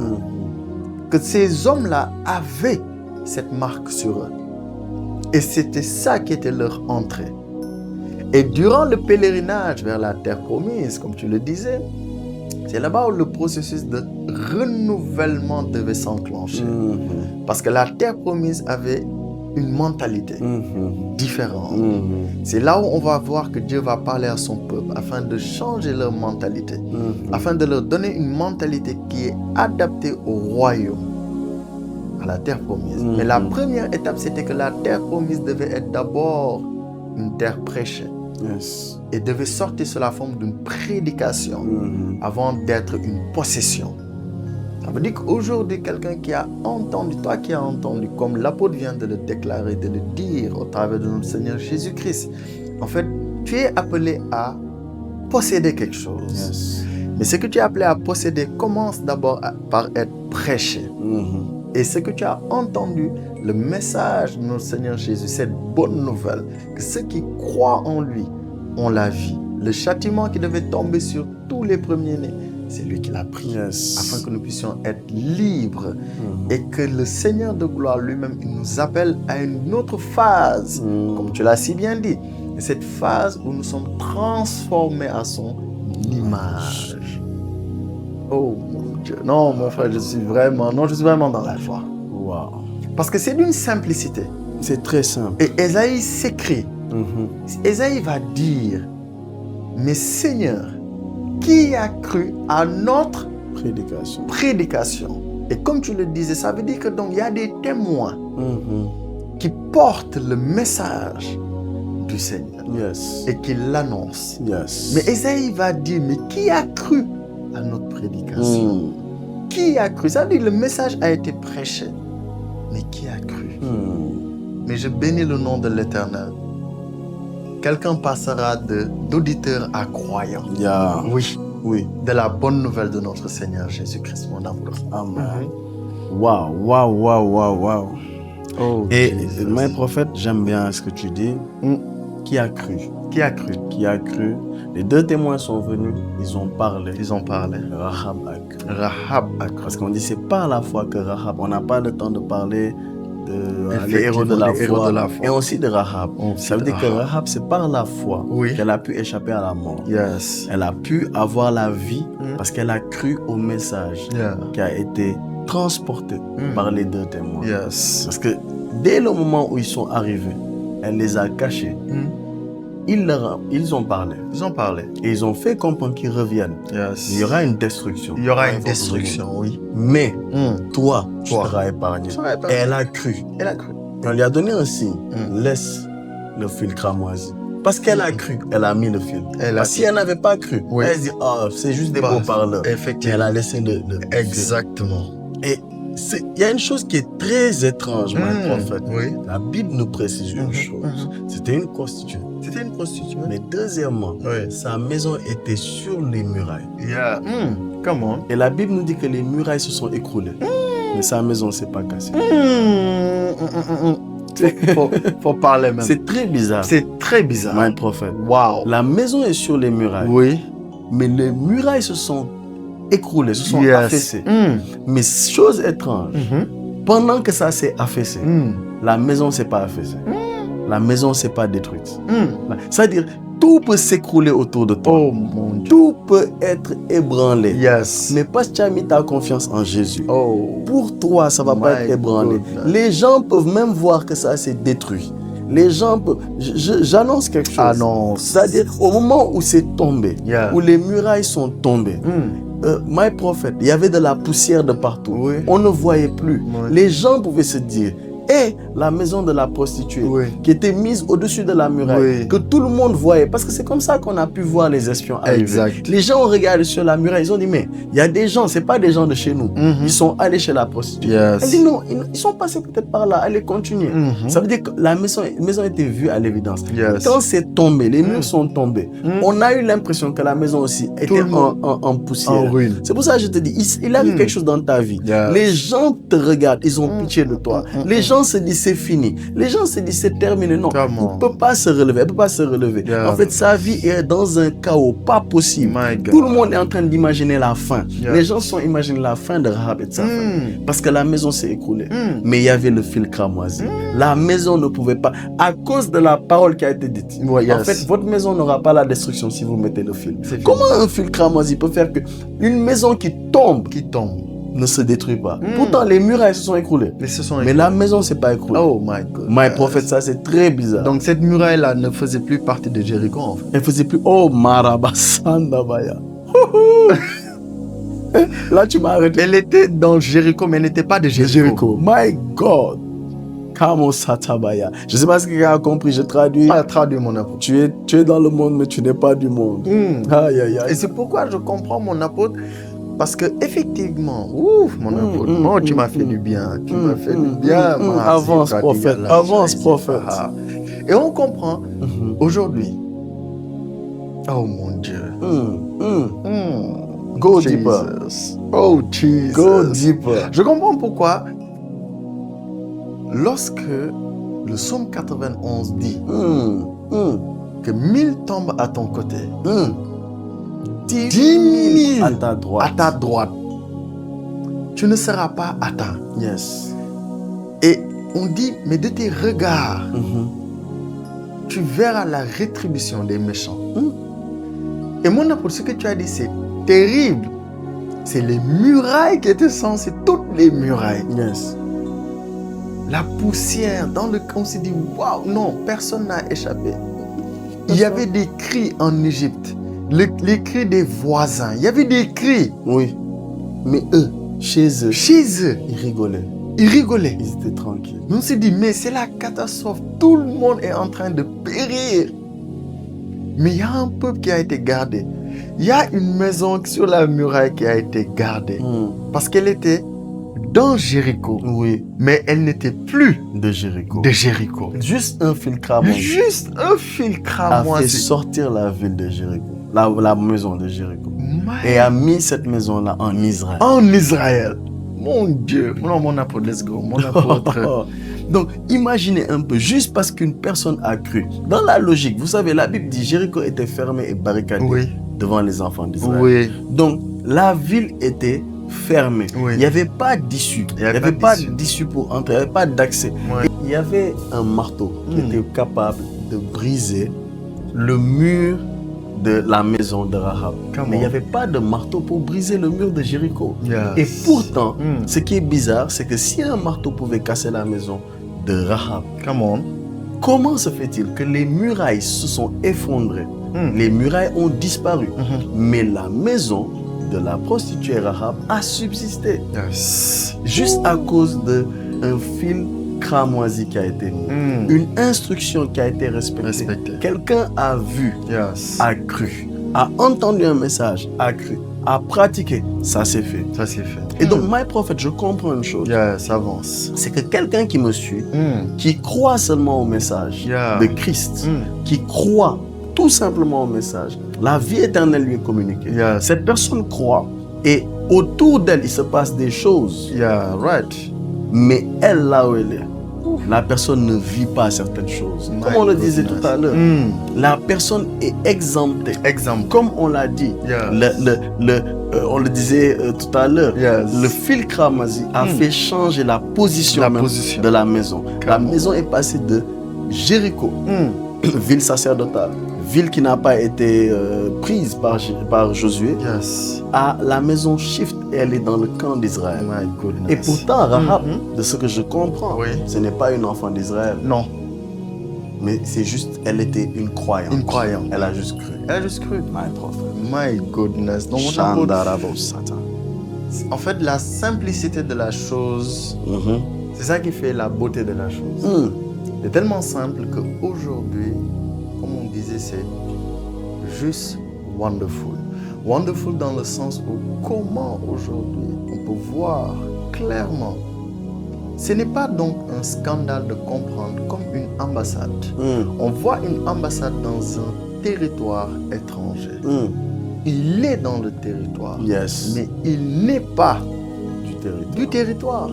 Que ces hommes-là avaient cette marque sur eux. Et c'était ça qui était leur entrée. Et durant le pèlerinage vers la terre promise, comme tu le disais, c'est là-bas où le processus de renouvellement devait s'enclencher. Parce que la terre promise avait une mentalité différente. C'est là où on va voir que Dieu va parler à son peuple afin de changer leur mentalité, afin de leur donner une mentalité qui est adaptée au royaume, à la terre promise. Mais la première étape, c'était que la terre promise devait être d'abord une terre prêchée. Et devait sortir sous la forme d'une prédication avant d'être une possession. Ça veut dire qu'aujourd'hui, quelqu'un qui a entendu, toi qui as entendu, comme l'apôtre vient de le déclarer, de le dire au travers de notre Seigneur Jésus-Christ, en fait, tu es appelé à posséder quelque chose. Mais ce que tu es appelé à posséder commence d'abord par être prêché. Et ce que tu as entendu, le message de notre Seigneur Jésus, cette bonne nouvelle, que ceux qui croient en lui ont la vie. Le châtiment qui devait tomber sur tous les premiers-nés, c'est lui qui l'a pris, afin que nous puissions être libres. Et que le Seigneur de gloire lui-même, il nous appelle à une autre phase, comme tu l'as si bien dit. Et cette phase où nous sommes transformés à son image. Oh mon Dieu, non mon frère, je suis vraiment dans la joie. Wow. Parce que c'est d'une simplicité. C'est très simple. Et Ésaïe s'écrit. Ésaïe va dire, mais Seigneur, qui a cru à notre prédication? Et comme tu le disais, ça veut dire que donc il y a des témoins qui portent le message du Seigneur et qui l'annoncent. Mais Ésaïe va dire, mais qui a cru à notre prédication? Qui a cru? Ça veut dire que le message a été prêché. Mais qui a cru? Mais je bénis le nom de l'Éternel. Quelqu'un passera d'auditeur à croyant. Oui. De la bonne nouvelle de notre Seigneur Jésus-Christ, mon amour. Amen. Wow. Oh, et mon prophète, j'aime bien ce que tu dis. Qui a cru? Qui a cru? Qui a cru? Les deux témoins sont venus, ils ont parlé. Rahab a cru. Parce qu'on dit c'est par la foi que Rahab, on n'a pas le temps de parler les héros de la foi et aussi de Rahab. Ça veut dire que Rahab, c'est par la foi qu'elle a pu échapper à la mort. Elle a pu avoir la vie parce qu'elle a cru au message qui a été transporté par les deux témoins. Parce que dès le moment où ils sont arrivés, elle les a cachés ils ont parlé. Ils ont parlé. Et ils ont fait comprendre qu'ils reviennent. Yes. Il y aura une destruction. Il y aura une destruction, oui. Mais toi, tu seras épargné. Et elle a cru. Elle a cru. On lui a donné un signe. Laisse le fil cramoisi. Parce qu'elle a cru, elle a mis le fil. Si elle n'avait pas cru, elle dit, c'est juste des beaux-parleurs. Effectivement. Elle a laissé le Exactement. Et il y a une chose qui est très étrange, mon prophète. Oui. La Bible nous précise une chose. C'était une prostituée. C'était une prostituée. Mais deuxièmement, sa maison était sur les murailles. Yeah. Comment? Et la Bible nous dit que les murailles se sont écroulées. Mais sa maison ne s'est pas cassée. Faut parler même. C'est très bizarre. C'est très bizarre. Mon prophète. Wow. La maison est sur les murailles. Oui. Mais les murailles se sont écroulées, se sont affaissées. Mais chose étrange, pendant que ça s'est affaissé, la maison ne s'est pas affaissée. La maison ne s'est pas détruite. C'est-à-dire, tout peut s'écrouler autour de toi. Oh mon Dieu. Tout peut être ébranlé. Yes. Mais parce que tu as mis ta confiance en Jésus. Oh. Pour toi, ça ne va pas être ébranlé. Goodness. Les gens peuvent même voir que ça s'est détruit. Les gens peuvent... J'annonce quelque chose. Annonce. C'est-à-dire, au moment où c'est tombé, où les murailles sont tombées, my prophet, il y avait de la poussière de partout. Oui. On ne voyait plus. Oui. Les gens pouvaient se dire, la maison de la prostituée qui était mise au-dessus de la muraille, que tout le monde voyait. Parce que c'est comme ça qu'on a pu voir les espions arriver. Exact. Les gens ont regardé sur la muraille, ils ont dit, mais il y a des gens, ce n'est pas des gens de chez nous. Ils sont allés chez la prostituée. Yes. Elle dit non, ils sont passés peut-être par là, allez continuer. Ça veut dire que la maison était vue à l'évidence. Yes. Quand c'est tombé, les murs sont tombés, on a eu l'impression que la maison aussi était en poussière. En ruine. C'est pour ça que je te dis, il arrive quelque chose dans ta vie. Yes. Les gens te regardent, ils ont pitié de toi. Les gens se disent c'est fini. Les gens se disent c'est terminé. Non, il ne peut pas se relever. Elle ne peut pas se relever. Yeah. En fait, sa vie est dans un chaos pas possible. Tout le monde est en train d'imaginer la fin. Yeah. Les gens sont imaginés la fin de Rahab et de sa famille. Parce que la maison s'est écroulée. Mais il y avait le fil cramoisi. La maison ne pouvait pas, à cause de la parole qui a été dite. En fait, votre maison n'aura pas la destruction si vous mettez le fil. Comment un fil cramoisi peut faire qu'une maison qui tombe ne se détruit pas? Pourtant, les murailles se sont écroulées. Mais la maison ne s'est pas écroulée. Oh my God. My prophet, ça c'est très bizarre. Donc cette muraille-là ne faisait plus partie de Jéricho en fait. Elle faisait plus. Oh Marabasandabaya. Là tu m'as arrêté. Elle était dans Jéricho, mais elle n'était pas de Jéricho. My God. Kamo Satabaya. Je ne sais pas ce que tu as compris, je traduis. Traduis mon apôtre. Tu es dans le monde, mais tu n'es pas du monde. Aïe, aïe, aïe. Et c'est pourquoi je comprends mon apôtre. Parce que effectivement, mon apôtre, tu m'as fait du bien. Tu m'as fait du bien. Avance, prophète. Avance, prophète. Et on comprend aujourd'hui. Oh mon Dieu. Go deeper. Oh Jesus. Go deeper. Je comprends pourquoi. Lorsque le psaume 91 dit que 1000 tombent à ton côté, 10 000 à ta droite, tu ne seras pas atteint. Yes. Et on dit, mais de tes regards, tu verras la rétribution des méchants. Et mon apôtre, ce que tu as dit, c'est terrible. C'est les murailles qui étaient censées, toutes les murailles. Yes. La poussière dans le camp, on s'est dit, waouh, non, personne n'a échappé. Il y avait des cris en Égypte, les cris des voisins, il y avait des cris. Oui, mais eux, chez eux, ils rigolaient. Ils rigolaient. Ils étaient tranquilles. On s'est dit, mais c'est la catastrophe, tout le monde est en train de périr. Mais il y a un peuple qui a été gardé. Il y a une maison sur la muraille qui a été gardée. Parce qu'elle était dans Jéricho. Oui. Mais elle n'était plus de Jéricho. Juste un fil cramoisi. A fait sortir la ville de Jéricho. La maison de Jéricho. Et a mis cette maison-là en Israël. En Israël. Mon Dieu. Non, mon apôtre, let's go. Mon apôtre. Donc, imaginez un peu, juste parce qu'une personne a cru. Dans la logique, vous savez, la Bible dit Jéricho était fermé et barricadé devant les enfants d'Israël. Oui. Donc, la ville était fermée. Oui. Il n'y avait pas d'issue. Il n'y avait pas d'issue pour entrer. Il n'y avait pas d'accès. Oui. Il y avait un marteau qui était capable de briser le mur de la maison de Rahab. Mais il n'y avait pas de marteau pour briser le mur de Jéricho. Yes. Et pourtant, ce qui est bizarre, c'est que si un marteau pouvait casser la maison de Rahab, Comment se fait-il que les murailles se sont effondrées? Les murailles ont disparu, mais la maison de la prostituée Rahab a subsisté. Yes. Juste à cause d'un fil cramoisi qui a été mis, une instruction qui a été respectée. Quelqu'un a vu, Yes. a cru, a entendu un message, a cru, a pratiqué, ça s'est fait. Ça c'est fait. Et donc, My Prophet, je comprends une chose. Yes, avance. C'est que quelqu'un qui me suit, qui croit seulement au message de Christ, qui croit tout simplement au message, la vie éternelle lui est communiquée. Yes. Cette personne croit et autour d'elle, il se passe des choses. Yeah, right. Mais elle, là où elle est, la personne ne vit pas certaines choses. My Comme on le disait goodness. tout à l'heure, la personne est exemptée. Exemple. Comme on l'a dit, Yes. on le disait tout à l'heure, Yes. le fil Kramazi a fait changer la position, La même position. de la maison. La Carrément. maison est passée de Jéricho, ville sacerdotale, ville qui n'a pas été prise par Josué, Yes. à la maison Shift, et elle est dans le camp d'Israël. My goodness. Et pourtant, Rahab, de ce que je comprends, Oui. ce n'est pas une enfant d'Israël, Non, mais c'est juste, elle était une croyante. Une croyante. Elle a juste cru. elle a juste cru. My prophet. My goodness. Donc, Shandarabo Satan. en fait, la simplicité de la chose, c'est ça qui fait la beauté de la chose. C'est tellement simple qu'aujourd'hui, comme on disait, c'est juste wonderful. Wonderful dans le sens où comment aujourd'hui on peut voir clairement. Ce n'est pas donc un scandale de comprendre comme une ambassade. On voit une ambassade dans un territoire étranger. Il est dans le territoire, Yes. mais il n'est pas Du territoire. du territoire.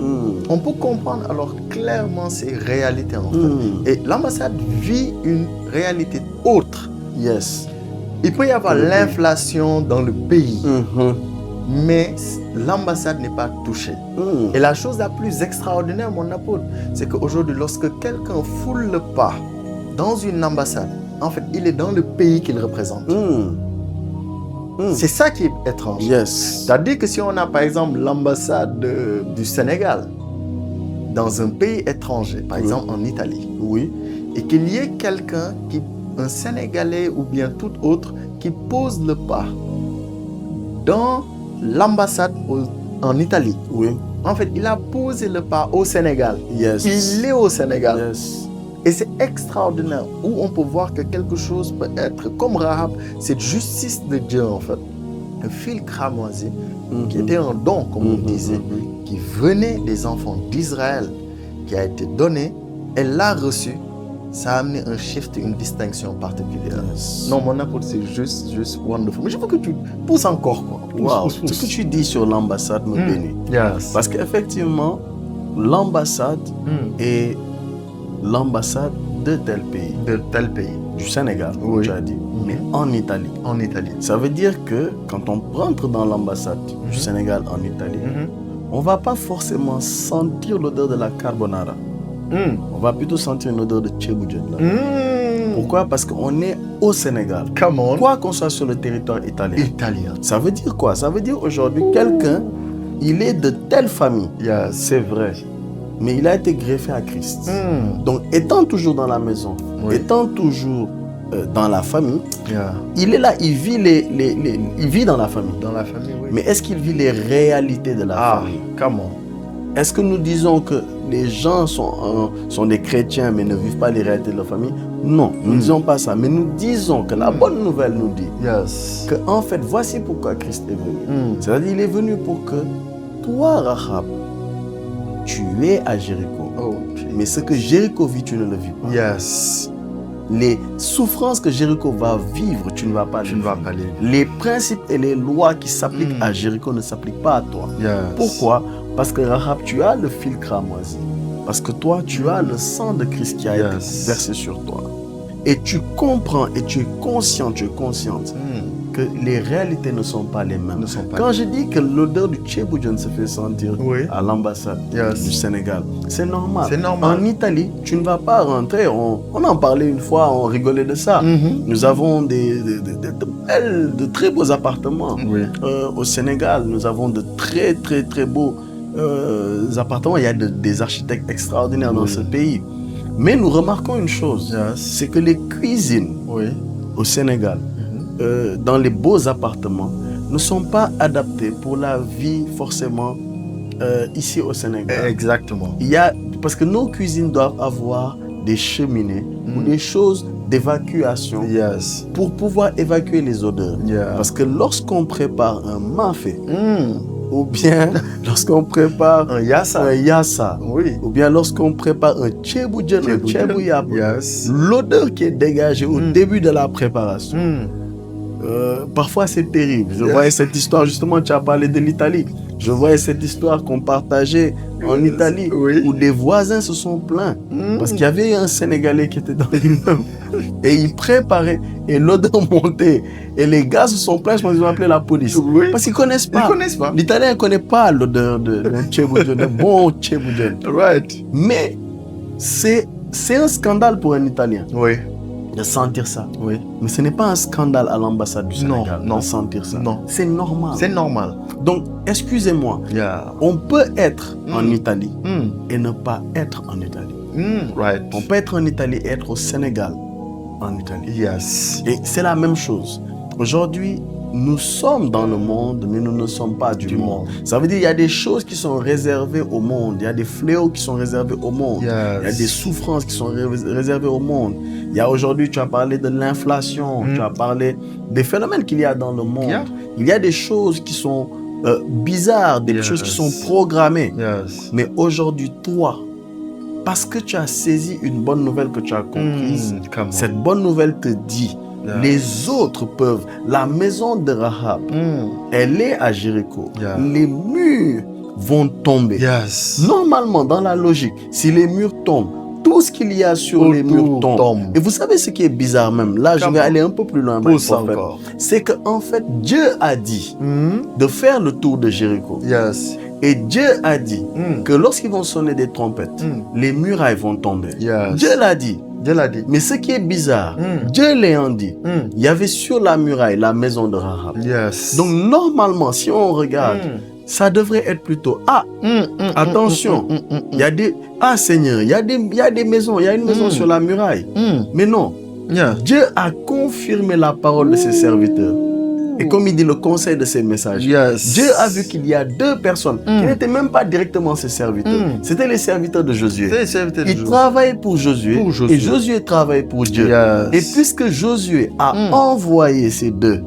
On peut comprendre alors clairement ces réalités en fait. Et l'ambassade vit une réalité autre. Yes. Il peut y avoir l'inflation dans le pays, mais l'ambassade n'est pas touchée. Et la chose la plus extraordinaire, mon apôtre, c'est qu'aujourd'hui, lorsque quelqu'un foule le pas dans une ambassade, en fait, il est dans le pays qu'il représente. C'est ça qui est étrange. Yes. C'est-à-dire que si on a par exemple l'ambassade du Sénégal dans un pays étranger, par exemple en Italie, Oui. et qu'il y ait quelqu'un, un Sénégalais ou bien tout autre, qui pose le pas dans l'ambassade en Italie. Oui. En fait, il a posé le pas au Sénégal. Yes. Il est au Sénégal. Yes. Et c'est extraordinaire, où on peut voir que quelque chose peut être, comme Rahab, cette justice de Dieu en fait. Un fil cramoisi, qui était un don, comme on disait, qui venait des enfants d'Israël, qui a été donné, elle l'a reçu, ça a amené un shift, une distinction particulière. Yes. Non, mon apôtre, c'est juste wonderful. Mais je veux que tu pousses encore, quoi. Wow. Pousse, pousse. Ce que tu dis sur l'ambassade me bénit. Yes. Parce qu'effectivement, l'ambassade est l'ambassade de tel pays, De tel pays, du Sénégal, comme Oui. tu as dit, mais en Italie. en Italie. Ça veut dire que quand on rentre dans l'ambassade du Sénégal en Italie, on ne va pas forcément sentir l'odeur de la carbonara. On va plutôt sentir une odeur de tchéboudienne. Pourquoi? Parce qu'on est au Sénégal. Come on. Quoi qu'on soit sur le territoire italien. Italien. Ça veut dire quoi? Ça veut dire aujourd'hui, quelqu'un, il est de telle famille. Yes. C'est vrai. Mais il a été greffé à Christ. Donc, étant toujours dans la maison, Oui. étant toujours dans la famille, Yeah. il est là, il vit, il vit dans la famille. Dans la famille, oui. Mais est-ce qu'il vit les réalités de la famille? Come on. Est-ce que nous disons que les gens sont des chrétiens mais ne vivent pas les réalités de leur famille? Non, nous ne disons pas ça. Mais nous disons que la bonne nouvelle nous dit Yes. que, en fait, voici pourquoi Christ est venu. C'est-à-dire qu'il est venu pour que toi, Rahab, tu es à Jéricho. Oh, Mais ce que Jéricho vit, tu ne le vis pas. yes. Les souffrances que Jéricho va vivre, tu ne vas pas Tu les ne vas vivre. pas les vivre. Les principes et les lois qui s'appliquent à Jéricho ne s'appliquent pas à toi. Yes. Pourquoi? Parce que Rahab, tu as le fil cramoisi. Parce que toi, tu as le sang de Christ qui a été versé sur toi. Et tu comprends et tu es consciente que les réalités ne sont pas les mêmes. Ne sont pas Quand je dis que l'odeur du tchéboudienne se fait sentir Oui. à l'ambassade Yes. du Sénégal, c'est normal. C'est normal. En Italie, tu ne vas pas rentrer. On en parlait une fois, on rigolait de ça. Nous avons de très beaux appartements. Oui. Au Sénégal, nous avons de très très très beaux appartements. Il y a des architectes extraordinaires dans ce pays. Mais nous remarquons une chose, Yes. c'est que les cuisines Oui. au Sénégal, dans les beaux appartements, ne sont pas adaptées pour la vie forcément ici au Sénégal. Exactement. Parce que nos cuisines doivent avoir des cheminées ou des choses d'évacuation Yes. pour pouvoir évacuer les odeurs. Yeah. Parce que lorsqu'on prépare un mafé, ou bien lorsqu'un prépare Un yassa. un yassa, Oui. ou bien lorsqu'on prépare un tchéboudian, un tchébouillab, Yes. l'odeur qui est dégagée au début de la préparation, parfois c'est terrible. Je voyais cette histoire, justement, tu as parlé de l'Italie. Je voyais cette histoire qu'on partageait en Italie, Oui. où des voisins se sont plaints. Parce qu'il y avait un Sénégalais qui était dans l'immeuble. Et il préparait, et l'odeur montait. Et les gars se sont plaints, je pense qu'ils ont appelé la police. Oui. Parce qu'ils ne connaissent pas. Ils connaissent pas. L'Italien ne connaît pas l'odeur d'un tchéboudian, d'un bon tchéboudian. Right. Mais c'est un scandale pour un Italien Oui. de sentir ça. Oui. Mais ce n'est pas un scandale à l'ambassade du Non, Sénégal non. de sentir ça. Non. C'est normal. C'est normal. Donc, excusez-moi, Yeah. on peut être en Italie Mm. et ne pas être en Italie. Right. On peut être en Italie et être au Sénégal en Italie. Yes. Et c'est la même chose. Aujourd'hui, nous sommes dans le monde, mais nous ne sommes pas du monde. Ça veut dire qu'il y a des choses qui sont réservées au monde. Il y a des fléaux qui sont réservés au monde. Yes. Il y a des souffrances qui sont réservées au monde. Il y a aujourd'hui, tu as parlé de l'inflation, tu as parlé des phénomènes qu'il y a dans le monde. Yeah. Il y a des choses qui sont bizarres, des Yes. choses qui sont programmées. Yes. Mais aujourd'hui, toi, parce que tu as saisi une bonne nouvelle que tu as comprise, Come on. cette bonne nouvelle te dit, Yeah. les autres peuvent. La maison de Rahab, elle est à Jéricho. Yeah. Les murs vont tomber. Yes. Normalement, dans la logique, si les murs tombent, tout ce qu'il y a sur les murs tombe. Et vous savez ce qui est bizarre même, là je vais aller un peu plus loin, mon Pousse prophète. encore. C'est qu'en fait, Dieu a dit de faire le tour de Jéricho. Yes. Et Dieu a dit que lorsqu'ils vont sonner des trompettes, les murailles vont tomber. Yes. Dieu l'a dit. Dieu l'a dit. Mais ce qui est bizarre, Dieu l'ayant dit, il y avait sur la muraille la maison de Rahab. Yes. Donc normalement, si on regarde, ça devrait être plutôt attention, il y a des Seigneur, il y a des maisons, il y a une maison sur la muraille. Mais non, Yeah. Dieu a confirmé la parole de ses serviteurs. Et comme il dit le conseil de ses messages, Yes. Dieu a vu qu'il y a deux personnes qui n'étaient même pas directement ses serviteurs. C'était les serviteurs de Josué. C'est les serviteurs de Ils Dieu. travaillaient pour Josué, Pour Josué. et Josué travaillait pour Dieu. Yes. Et puisque Josué a envoyé ces deux,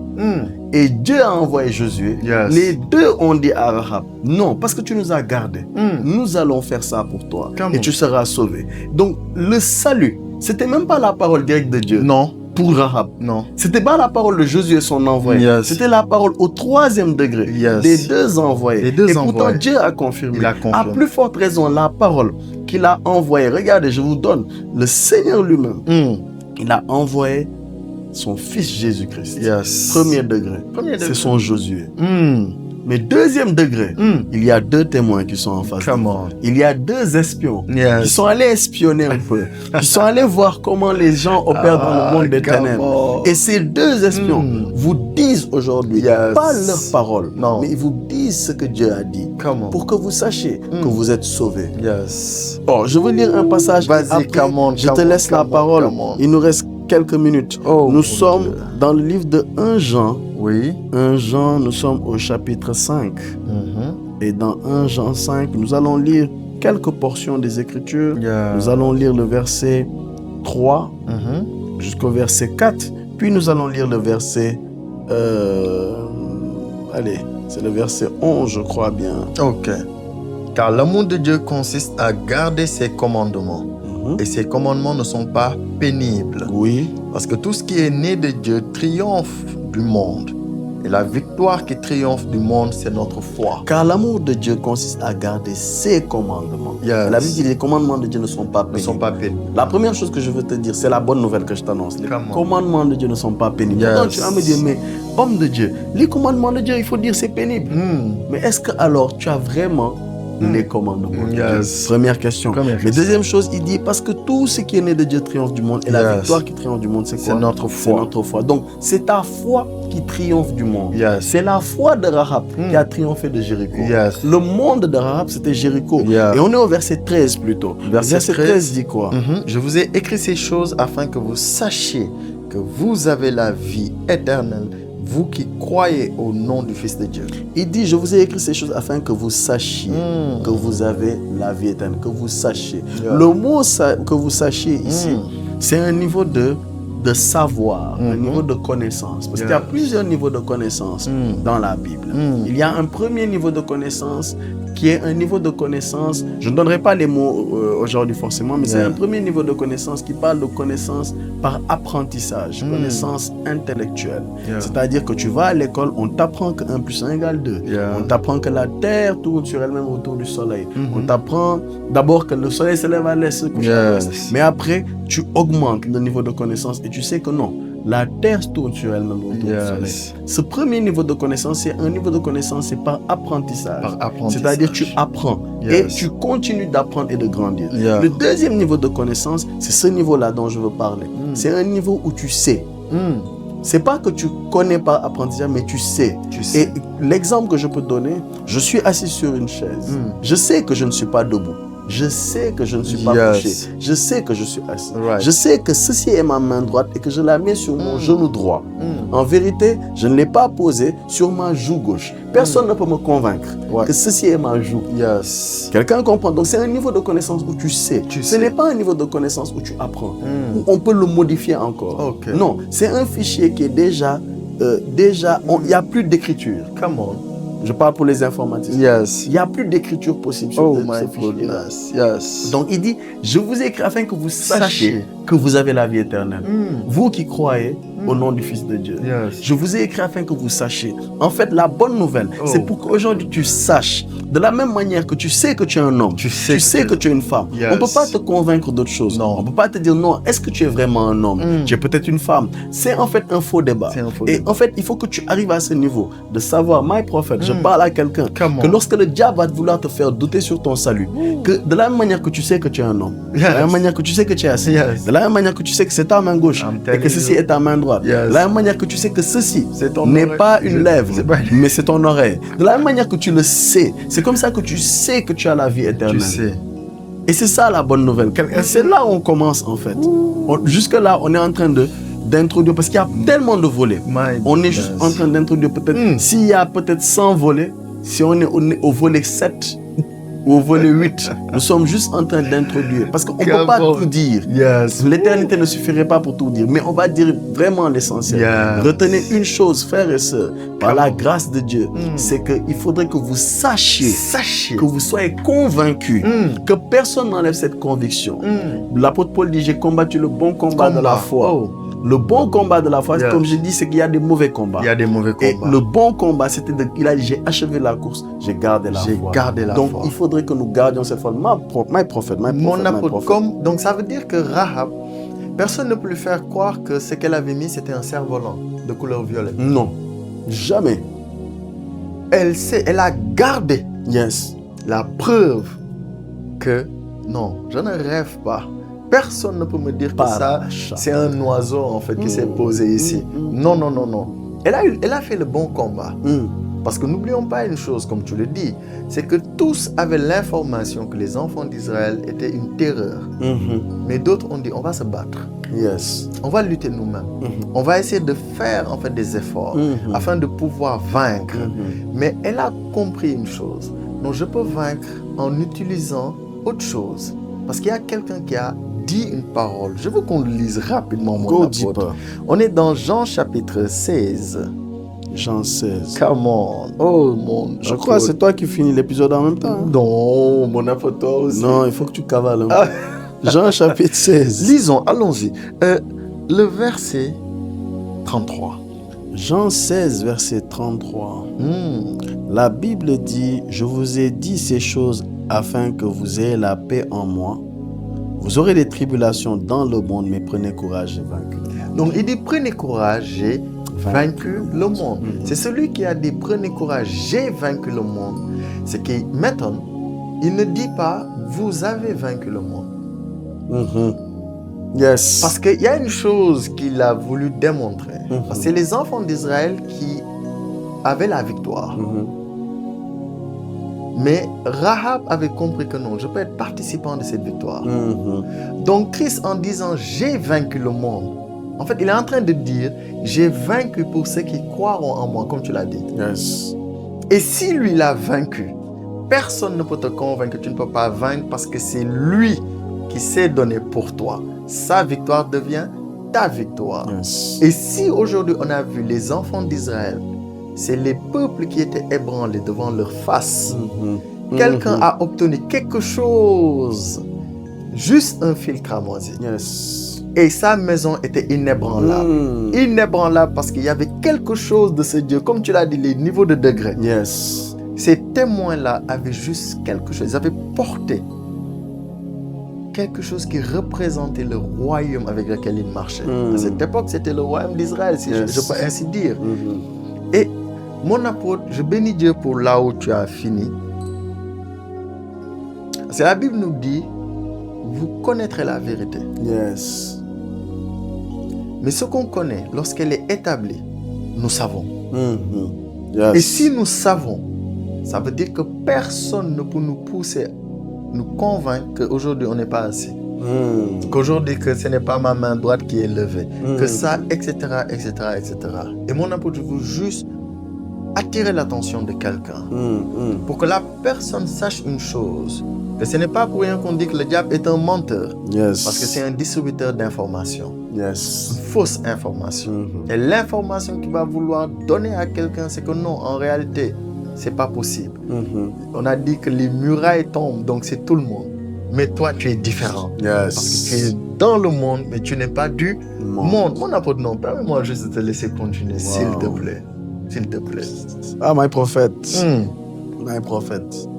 et Dieu a envoyé Josué, Yes. les deux ont dit à Rahab, non, parce que tu nous as gardés, nous allons faire ça pour toi, Come et on. tu seras sauvé. Donc le salut, c'était même pas la parole directe de Dieu. Non. Pour Rahab. Non. C'était pas la parole de Josué son envoyé. Yes. C'était la parole au troisième degré Yes. des deux envoyés. Des deux et pourtant envoyés. Dieu a confirmé. Il a confirmé. À plus forte raison, la parole qu'il a envoyée. Regardez, je vous donne le Seigneur lui-même. Il a envoyé son fils Jésus-Christ. Yes. Premier degré. Premier C'est degré. son Josué. Mais deuxième degré, il y a deux témoins qui sont en face. de Come nous. on. Il y a deux espions Yes. qui sont allés espionner un peu. Qui sont allés voir comment les gens opèrent dans le monde des come ténèbres. on. Et ces deux espions vous disent aujourd'hui, Yes. pas leur parole, Non. mais ils vous disent ce que Dieu a dit. Come on. Pour que vous sachiez que vous êtes sauvés. Yes. Bon, je veux lire un passage. Vas-y, Après, come on, je come te on, laisse la come on, parole. come on. Il nous reste quelques minutes. Oh, Nous mon sommes Dieu. dans le livre de 1 Jean. Oui. 1 Jean, nous sommes au chapitre 5. Et dans 1 Jean 5, nous allons lire quelques portions des Écritures. Yeah. Nous allons lire le verset 3 jusqu'au verset 4. Puis nous allons lire le verset... allez, c'est le verset 11, je crois bien. Ok. Car l'amour de Dieu consiste à garder ses commandements. Et ses commandements ne sont pas pénibles. Oui. Parce que tout ce qui est né de Dieu triomphe du monde. Et la victoire qui triomphe du monde, c'est notre foi. Car l'amour de Dieu consiste à garder ses commandements. Yes. La Bible dit que les commandements de Dieu ne sont pas Ne pénibles. sont pas pénibles. La première chose que je veux te dire, c'est la bonne nouvelle que je t'annonce. Les Come on. commandements de Dieu ne sont pas pénibles. Yes. Maintenant, tu vas me dire, mais homme de Dieu, les commandements de Dieu, il faut dire c'est pénible. Mais est-ce que alors tu as vraiment les commandements de Yes. Dieu. Première question. Première Mais question. deuxième chose, il dit, parce que tout ce qui est né de Dieu triomphe du monde, et la Yes. victoire qui triomphe du monde, c'est quoi? C'est notre foi. C'est notre foi. Donc, c'est ta foi qui triomphe du monde. Yes. C'est la foi de Rahab qui a triomphé de Jéricho. Yes. Le monde de Rahab, c'était Jéricho. Yeah. Et on est au verset 13 plutôt. Verset Verset 13 dit quoi? Je vous ai écrit ces choses afin que vous sachiez que vous avez la vie éternelle, vous qui croyez au nom du Fils de Dieu. Il dit, je vous ai écrit ces choses afin que vous sachiez que vous avez la vie éternelle, que vous sachiez. Yeah. Le mot que vous sachiez ici, c'est un niveau de savoir, un niveau de connaissance. Parce qu'il y a plusieurs niveaux de connaissance dans la Bible. Il y a un premier niveau de connaissance qui est un niveau de connaissance, je ne donnerai pas les mots aujourd'hui forcément, mais c'est un premier niveau de connaissance qui parle de connaissance par apprentissage, connaissance intellectuelle. C'est-à-dire que tu vas à l'école, on t'apprend que 1 plus 1 égale 2. On t'apprend que la Terre tourne sur elle-même autour du Soleil. On t'apprend d'abord que le Soleil se lève à l'est, se couche à l'ouest. Mais après, tu augmentes le niveau de connaissance et tu sais que non, la Terre tourne sur elle-même autour du Soleil. Ce premier niveau de connaissance, c'est un niveau de connaissance, c'est par apprentissage. C'est-à-dire tu apprends et tu continues d'apprendre et de grandir. Le deuxième niveau de connaissance, c'est ce niveau-là dont je veux parler. C'est un niveau où tu sais. C'est pas que tu connais par apprentissage, mais tu sais. Et l'exemple que je peux donner, je suis assis sur une chaise. Je sais que je ne suis pas debout. Je sais que je ne suis pas couché. Je sais que je suis assis. Je sais que ceci est ma main droite et que je la mets sur mon genou droit. En vérité, je ne l'ai pas posé sur ma joue gauche. Personne ne peut me convaincre que ceci est ma joue. Quelqu'un comprend. Donc c'est un niveau de connaissance où tu sais. Ce n'est pas un niveau de connaissance où tu apprends. Où on peut le modifier encore. Non, c'est un fichier qui est déjà... il n'y a plus d'écriture. Come on. Je parle pour les informaticiens. Il n'y a plus d'écriture possible sur ce fichier-là. Donc il dit, je vous ai écrit afin que vous sachiez que vous avez la vie éternelle. Vous qui croyez au nom du Fils de Dieu. Je vous ai écrit afin que vous sachiez. En fait, la bonne nouvelle, c'est pour qu'aujourd'hui tu saches. De la même manière que tu sais que tu es un homme, tu sais que tu es une femme. On ne peut pas te convaincre d'autre chose. On ne peut pas te dire non, est-ce que tu es vraiment un homme? Tu es peut-être une femme. C'est en fait un faux débat. Et en fait, il faut que tu arrives à ce niveau de savoir, my prophet, je parle à quelqu'un, que lorsque le diable va vouloir te faire douter sur ton salut, que de la même manière que tu sais que tu es un homme, de la même manière que tu sais que tu es assis, de la même manière que tu sais que c'est ta main gauche et que ceci est ta main droite, de la même manière que tu sais que ceci n'est pas une lèvre, mais c'est ton oreille, de la même manière que tu le sais, c'est comme ça que tu sais que tu as la vie éternelle. Et c'est ça la bonne nouvelle. C'est là où on commence en fait. Jusque là, on est en train d'introduire, parce qu'il y a tellement de volets. On est juste en train d'introduire peut-être, s'il y a peut-être 100 volets, si on est au volet 7 ou au volet 8, nous sommes juste en train d'introduire, parce qu'on ne peut pas tout dire. L'éternité ne suffirait pas pour tout dire, mais on va dire vraiment l'essentiel. Retenez une chose, frères et sœurs, par la grâce de Dieu, c'est qu'il faudrait que vous sachiez, que vous soyez convaincus, que personne n'enlève cette conviction. L'apôtre Paul dit, j'ai combattu le bon combat de la foi. Le bon combat de la foi, comme je dis, c'est qu'il y a des mauvais combats. Il y a des mauvais combats. Et le bon combat, c'était qu'il a dit, j'ai achevé la course, j'ai gardé la foi. Donc, il faudrait que nous gardions cette foi. My prophet. Donc, ça veut dire que Rahab, personne ne peut lui faire croire que ce qu'elle avait mis, c'était un cerf-volant de couleur violette. Non, jamais. Elle a gardé la preuve que, non, je ne rêve pas. Personne ne peut me dire que ça, c'est un oiseau en fait qui s'est posé ici. Non. Elle a fait le bon combat. Parce que n'oublions pas une chose, comme tu le dis, c'est que tous avaient l'information que les enfants d'Israël étaient une terreur. Mais d'autres ont dit, on va se battre. On va lutter nous-mêmes. On va essayer de faire en fait des efforts afin de pouvoir vaincre. Mais elle a compris une chose. Non, je peux vaincre en utilisant autre chose. Parce qu'il y a quelqu'un qui a dit une parole. Je veux qu'on le lise rapidement, mon apôtre. On est dans Jean chapitre 16. Jean 16. Come on. Oh, mon apôtre. Je crois que c'est toi qui finis l'épisode en même temps. Non, mon apôtre, toi aussi. Non, il faut que tu cavales. Jean chapitre 16. Lisons, allons-y. Le verset 33. Jean 16, verset 33. La Bible dit, je vous ai dit ces choses afin que vous ayez la paix en moi. Vous aurez des tribulations dans le monde, mais prenez courage, j'ai vaincu. Donc il dit, prenez courage, j'ai vaincu le monde. C'est celui qui a dit, prenez courage, j'ai vaincu le monde. Ce qui m'étonne, il ne dit pas « vous avez vaincu le monde Yes. Parce qu'il y a une chose qu'il a voulu démontrer. Parce que c'est les enfants d'Israël qui avaient la victoire. Mais Rahab avait compris que non, je peux être participant de cette victoire. Donc Christ, en disant « j'ai vaincu le monde », en fait, il est en train de dire « j'ai vaincu pour ceux qui croiront en moi », comme tu l'as dit. Yes. Et si lui l'a vaincu, personne ne peut te convaincre que tu ne peux pas vaincre parce que c'est lui qui s'est donné pour toi. Sa victoire devient ta victoire. Yes. Et si aujourd'hui on a vu les enfants d'Israël, c'est les peuples qui étaient ébranlés devant leur face. Quelqu'un a obtenu quelque chose, juste un fil cramoisi. Yes. Et sa maison était inébranlable. Inébranlable parce qu'il y avait quelque chose de ce Dieu. Comme tu l'as dit, les niveaux de degré. Yes. Ces témoins-là avaient juste quelque chose. Ils avaient porté quelque chose qui représentait le royaume avec lequel ils marchaient. À cette époque, c'était le royaume d'Israël, si je peux ainsi dire. Et mon apôtre, je bénis Dieu pour là où tu as fini. C'est la Bible nous dit, vous connaîtrez la vérité. Yes. Mais ce qu'on connaît, lorsqu'elle est établie, nous savons. Yes. Et si nous savons, ça veut dire que personne ne peut nous pousser, nous convaincre qu'aujourd'hui on n'est pas assis. Qu'aujourd'hui que ce n'est pas ma main droite qui est levée. Que ça, etc., etc., etc. Et mon apôtre, je veux juste attirer l'attention de quelqu'un. Pour que la personne sache une chose. Que ce n'est pas pour rien qu'on dit que le diable est un menteur. Yes. Parce que c'est un distributeur d'informations. Yes. Une fausse information. Et l'information qu'il va vouloir donner à quelqu'un, c'est que non, en réalité, c'est pas possible. On a dit que les murailles tombent, donc c'est tout le monde. Mais toi, tu es différent. Yes. Parce que tu es dans le monde, mais tu n'es pas du monde. Mon apôtre, non, permets-moi juste de te laisser continuer, s'il te plaît. S'il te plaît. Ah, my prophète. My prophète.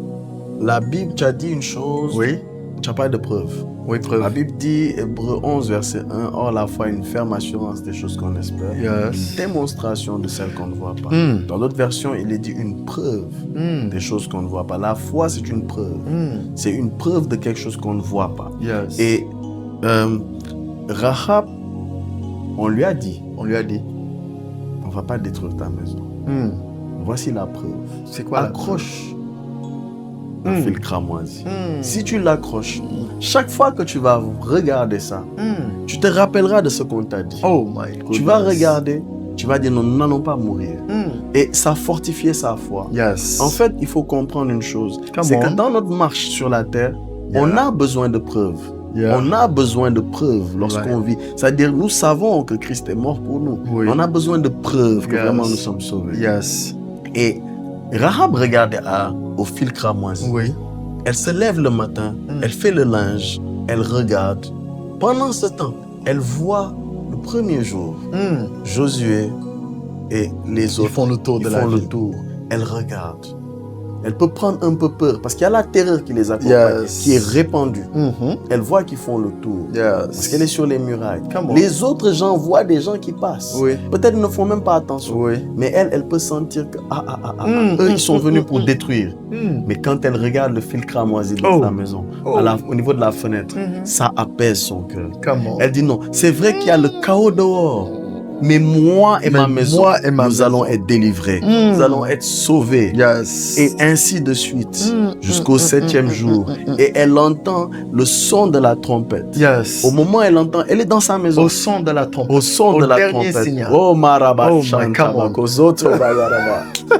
La Bible, tu as dit une chose. Oui. Tu n'as pas de preuve. Oui, preuve. La Bible dit, Hébreux 11, verset 1, or la foi est une ferme assurance des choses qu'on espère, Yes. une démonstration de celles qu'on ne voit pas. Dans l'autre version, il est dit une preuve des choses qu'on ne voit pas. La foi, c'est une preuve. C'est une preuve de quelque chose qu'on ne voit pas. Yes. Et Rahab, on lui a dit, on ne va pas détruire ta maison. Voici la preuve. C'est quoi accroche un fil cramoisi. Si tu l'accroches, chaque fois que tu vas regarder ça, tu te rappelleras de ce qu'on t'a dit. Oh my God. Tu vas regarder, tu vas dire non, nous n'allons pas mourir. Et ça fortifiait sa foi. Yes. En fait, il faut comprendre une chose. C'est que dans notre marche sur la terre, on a besoin de preuves. On a besoin de preuves lorsqu'on vit. C'est-à-dire, nous savons que Christ est mort pour nous. On a besoin de preuves que vraiment nous sommes sauvés. Yes. Et Rahab regardait au fil cramoisi. Oui. Elle se lève le matin, elle fait le linge, elle regarde. Pendant ce temps, elle voit le premier jour, Josué et les autres. Ils font le tour de la ville. Elle regarde. Elle peut prendre un peu peur parce qu'il y a la terreur qui les accompagne, qui est répandue. Elle voit qu'ils font le tour parce qu'elle est sur les murailles. Les autres gens voient des gens qui passent. Peut-être ils ne font même pas attention. Mais elle peut sentir que eux, ils sont venus pour détruire. Mais quand elle regarde le fil cramoisi de sa maison, au niveau de la fenêtre, ça apaise son cœur. Elle dit non, c'est vrai qu'il y a le chaos dehors. Mais moi et ma maison, nous allons être délivrés. Nous allons être sauvés. Et ainsi de suite, jusqu'au 7e jour. Et elle entend le son de la trompette. Au moment où elle entend, elle est dans sa maison. Au son de la trompette. Au son de la trompette. Signal. Oh, Maraba,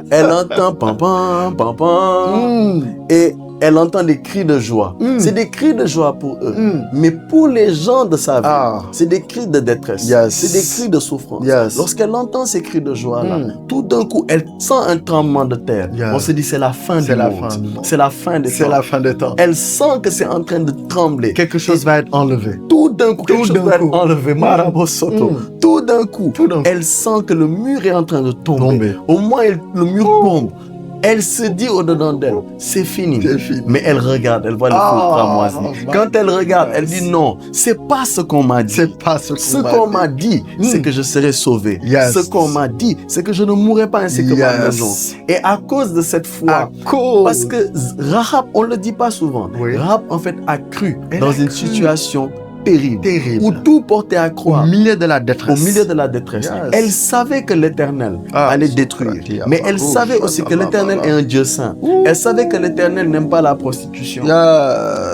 elle entend pam pam pam pam. Et elle entend des cris de joie. C'est des cris de joie pour eux. Mais pour les gens de sa vie, c'est des cris de détresse. C'est des cris de souffrance. Lorsqu'elle entend ces cris de joie-là, tout d'un coup, elle sent un tremblement de terre. On se dit, c'est la fin du monde. C'est la fin des temps. C'est la fin des temps. Elle sent que c'est en train de trembler. Quelque chose va être enlevé. Tout d'un coup, quelque chose va être enlevé. Marabosoto. Tout d'un coup, elle sent que le mur est en train de tomber. Au moins, le mur tombe. Elle se dit au-dedans d'elle, c'est fini. C'est fini. Mais elle regarde, elle voit le feu cramoisi. Quand elle regarde, elle dit non, c'est pas ce qu'on m'a dit. C'est pas ce Ce qu'on m'a dit, c'est que je serai sauvé. Yes. Ce qu'on m'a dit, c'est que je ne mourrai pas ainsi que ma maison. Et à cause de cette foi, parce que Rahab, on ne le dit pas souvent, Oui. Rahab en fait a cru Elle dans a une cru. situation terrible, Terrible. où tout portait à croire. Au milieu de la détresse. Au milieu de la détresse. Yes. Elle savait que l'Éternel Ah, allait détruire. Mais elle savait aussi que l'Éternel est un Dieu saint. Elle savait que l'Éternel n'aime pas la prostitution. Yes.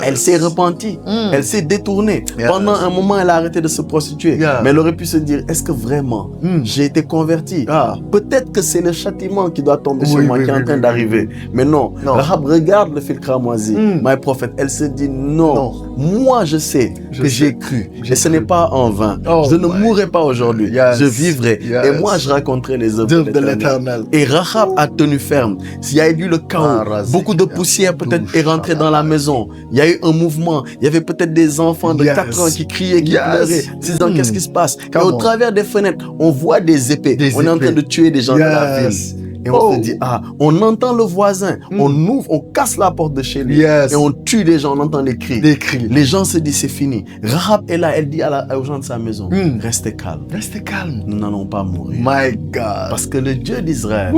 Elle s'est repentie. Elle s'est détournée. Yes. Pendant un moment, elle a arrêté de se prostituer. Yeah. Mais elle aurait pu se dire, est-ce que vraiment j'ai été converti? Ah. Peut-être que c'est le châtiment qui doit tomber sur Oui, moi, oui, qui est en oui, train oui, d'arriver. Mais non. Non. Rahab regarde le fil cramoisi. My prophète. Elle se dit, non. Moi, je sais que j'ai cru. Et ce n'est pas en vain. Oh Je ne my mourrai pas aujourd'hui. Yes. Je vivrai. Yes. Et moi, je raconterai les œuvres D'œuvre de de l'Éternel. l'Éternel. Et Rahab a tenu ferme. S'il y a eu le chaos, Ah, rasé. beaucoup de poussière peut-être est rentrée dans la maison. Il y a eu un mouvement. Il y avait peut-être des enfants de Yes. 4 ans qui criaient, qui Yes. pleuraient, disant qu'est-ce qui se passe. Et Come au on. travers des fenêtres, on voit des épées. Des On est en train épées. de tuer des gens dans la Yes. ville. Et on se dit, on entend le voisin, on ouvre, on casse la porte de chez lui. Yes. Et on tue des gens, on entend des cris. Des cris. Les gens se disent, c'est fini. Rahab est là, elle dit aux gens de sa maison, restez calme. Restez calme. Nous n'allons pas mourir. My God. Parce que le Dieu d'Israël,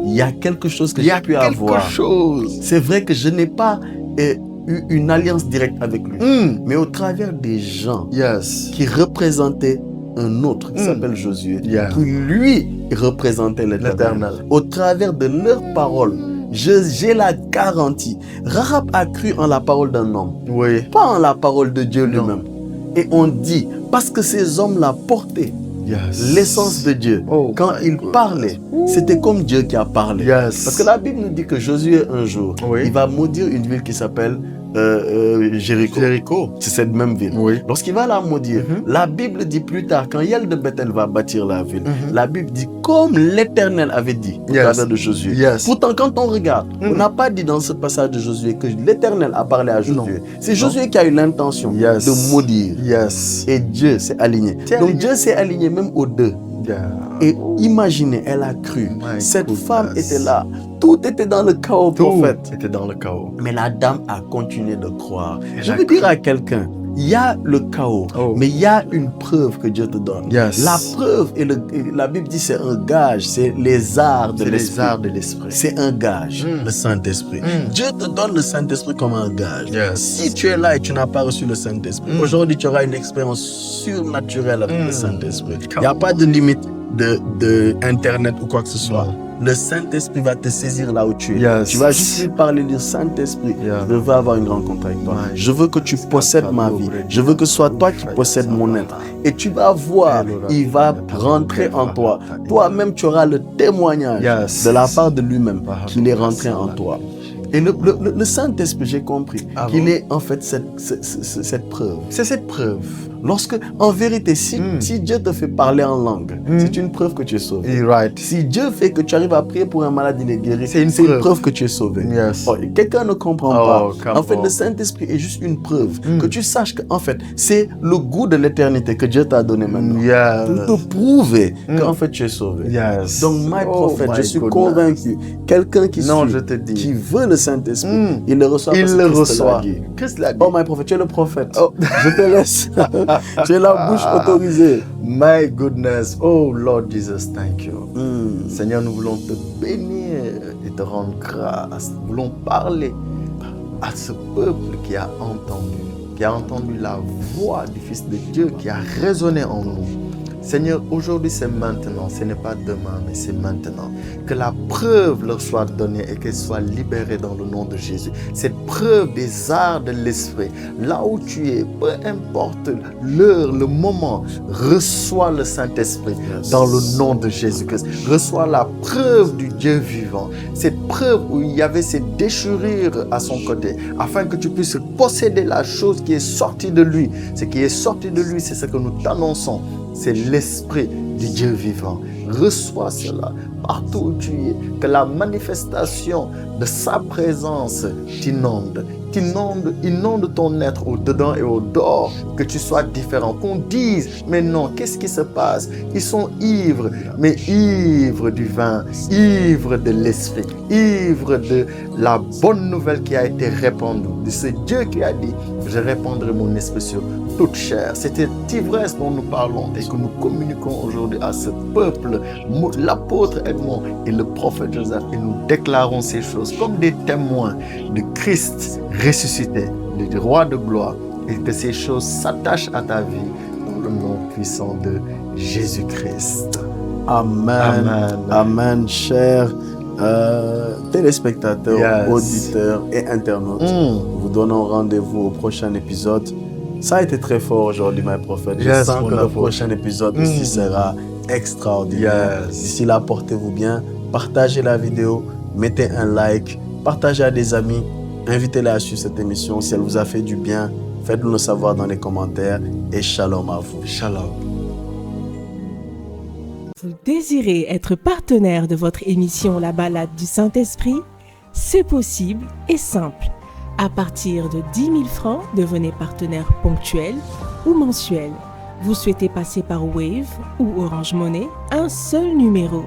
il y a quelque chose que Il y j'ai a pu quelque avoir. chose. C'est vrai que je n'ai pas eu une alliance directe avec lui. Mais au travers des gens Yes. qui représentaient un autre qui s'appelle Josué, Yeah. qui lui représentait l'Éternel. L'Éternel. Au travers de leurs paroles, j'ai la garantie. Rahab a cru en la parole d'un homme, Oui. pas en la parole de Dieu Non. lui-même. Et on dit, parce que ces hommes-là portaient Yes. l'essence de Dieu. Oh Quand my ils God. parlaient, c'était comme Dieu qui a parlé. Yes. Parce que la Bible nous dit que Josué, un jour, Oui. il va maudire une ville qui s'appelle Jéricho. Jéricho. C'est cette même ville. Oui. Lorsqu'il va la maudire, la Bible dit plus tard, quand Yael de Bethel va bâtir la ville, la Bible dit comme l'Éternel avait dit au Yes. travers de Josué. Yes. Pourtant, quand on regarde, on n'a pas dit dans ce passage de Josué que l'Éternel a parlé à Josué. C'est Josué qui a eu l'intention Yes. de maudire. Yes. Et Dieu s'est aligné. C'est Donc aligné. Dieu s'est aligné même aux deux. Yeah. Et imaginez, elle a cru. My Cette goodness. femme était là. Tout était dans le chaos, Tout prophète. était dans le chaos. Mais la dame a continué de croire. Je a veux dire à quelqu'un, il y a le chaos, Oh. mais il y a une preuve que Dieu te donne. Yes. La preuve, et la Bible dit c'est un gage, c'est les arts de C'est les l'esprit. arts de l'esprit. C'est un gage, le Saint-Esprit. Dieu te donne le Saint-Esprit comme un gage. Yes. Si tu es là et tu n'as pas reçu le Saint-Esprit, aujourd'hui tu auras une expérience surnaturelle avec le Saint-Esprit. Il n'y a pas de limite de Internet ou quoi que ce soit. Non. Le Saint-Esprit va te saisir là où tu es. Yes. Tu vas juste lui parler, dire Saint-Esprit, Yeah. je veux avoir une rencontre avec toi. Ouais. Je veux que tu possèdes ma vie. Je veux que ce soit toi qui possèdes mon être. Et tu vas voir, il va rentrer en toi. Toi-même, tu auras le témoignage Yes. de la part de lui-même qu'il est rentré en toi. Et le Saint-Esprit, j'ai compris qu'il est en fait cette preuve. C'est cette preuve. Lorsque, en vérité, si Dieu te fait parler en langue, c'est une preuve que tu es sauvé. You're right. Si Dieu fait que tu arrives à prier pour un malade, il est guéri, C'est une preuve. preuve. Que tu es sauvé. Yes. Oh, quelqu'un ne comprend Oh, pas. come En fait, on. le Saint-Esprit est juste une preuve. Que tu saches qu'en fait, c'est le goût de l'éternité que Dieu t'a donné maintenant. Yes. Pour te prouver qu'en fait, tu es sauvé. Yes. Donc, my Oh prophète, my je suis goodness. convaincu, quelqu'un qui Non, suit, je te dis. qui veut le Saint-Esprit, il le reçoit Il parce le que Christ l'a reçoit. dit. Christ l'a dit. Oh, my prophète, tu es le prophète. Je te laisse. Tu es la bouche autorisée. My goodness. Oh Lord Jesus, thank you. Seigneur, nous voulons te bénir et te rendre grâce. Nous voulons parler à ce peuple qui a entendu la voix du Fils de Dieu qui a résonné en nous. Seigneur, aujourd'hui c'est maintenant, ce n'est pas demain, mais c'est maintenant. Que la preuve leur soit donnée et qu'elle soit libérée dans le nom de Jésus. Cette preuve des arts de l'esprit, là où tu es, peu importe l'heure, le moment, reçois le Saint-Esprit dans le nom de Jésus-Christ. Reçois la preuve du Dieu vivant. Cette preuve où il y avait cette déchirure à son côté, afin que tu puisses posséder la chose qui est sortie de lui. Ce qui est sorti de lui, c'est ce que nous t'annonçons. C'est l'Esprit du Dieu vivant. reçois cela partout où tu es, que la manifestation de sa présence t'inonde, inonde ton être au-dedans et au-dehors, que tu sois différent, qu'on dise, mais non, qu'est-ce qui se passe? Ils sont ivres, mais ivres du vin, ivres de l'esprit, ivres de la bonne nouvelle qui a été répandue, de ce Dieu qui a dit, je répandrai mon esprit sur toute chair. C'est cette ivresse dont nous parlons et que nous communiquons aujourd'hui à ce peuple, l'apôtre Edmond et le prophète Joseph, et nous déclarons ces choses comme des témoins de Christ ressuscité, du roi de gloire, et que ces choses s'attachent à ta vie dans le nom puissant de Jésus-Christ. Amen. Amen. Amen, chers téléspectateurs, auditeurs et internautes. Vous donnons rendez-vous au prochain épisode. Ça a été très fort aujourd'hui, my prophète. Je sens que le prochain épisode aussi sera extraordinaire. D'ici là, portez-vous bien. Partagez la vidéo, mettez un like, partagez à des amis, invitez-les à suivre cette émission. Si elle vous a fait du bien, faites-le nous savoir dans les commentaires et shalom à vous. Shalom. Vous désirez être partenaire de votre émission La Balade du Saint-Esprit? C'est possible et simple. À partir de 10 000 francs, devenez partenaire ponctuel ou mensuel. Vous souhaitez passer par Wave ou Orange Money? Un seul numéro.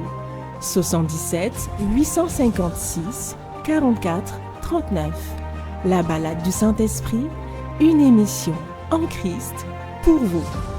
77 856 44 39. La Balade du Saint-Esprit, une émission en Christ pour vous.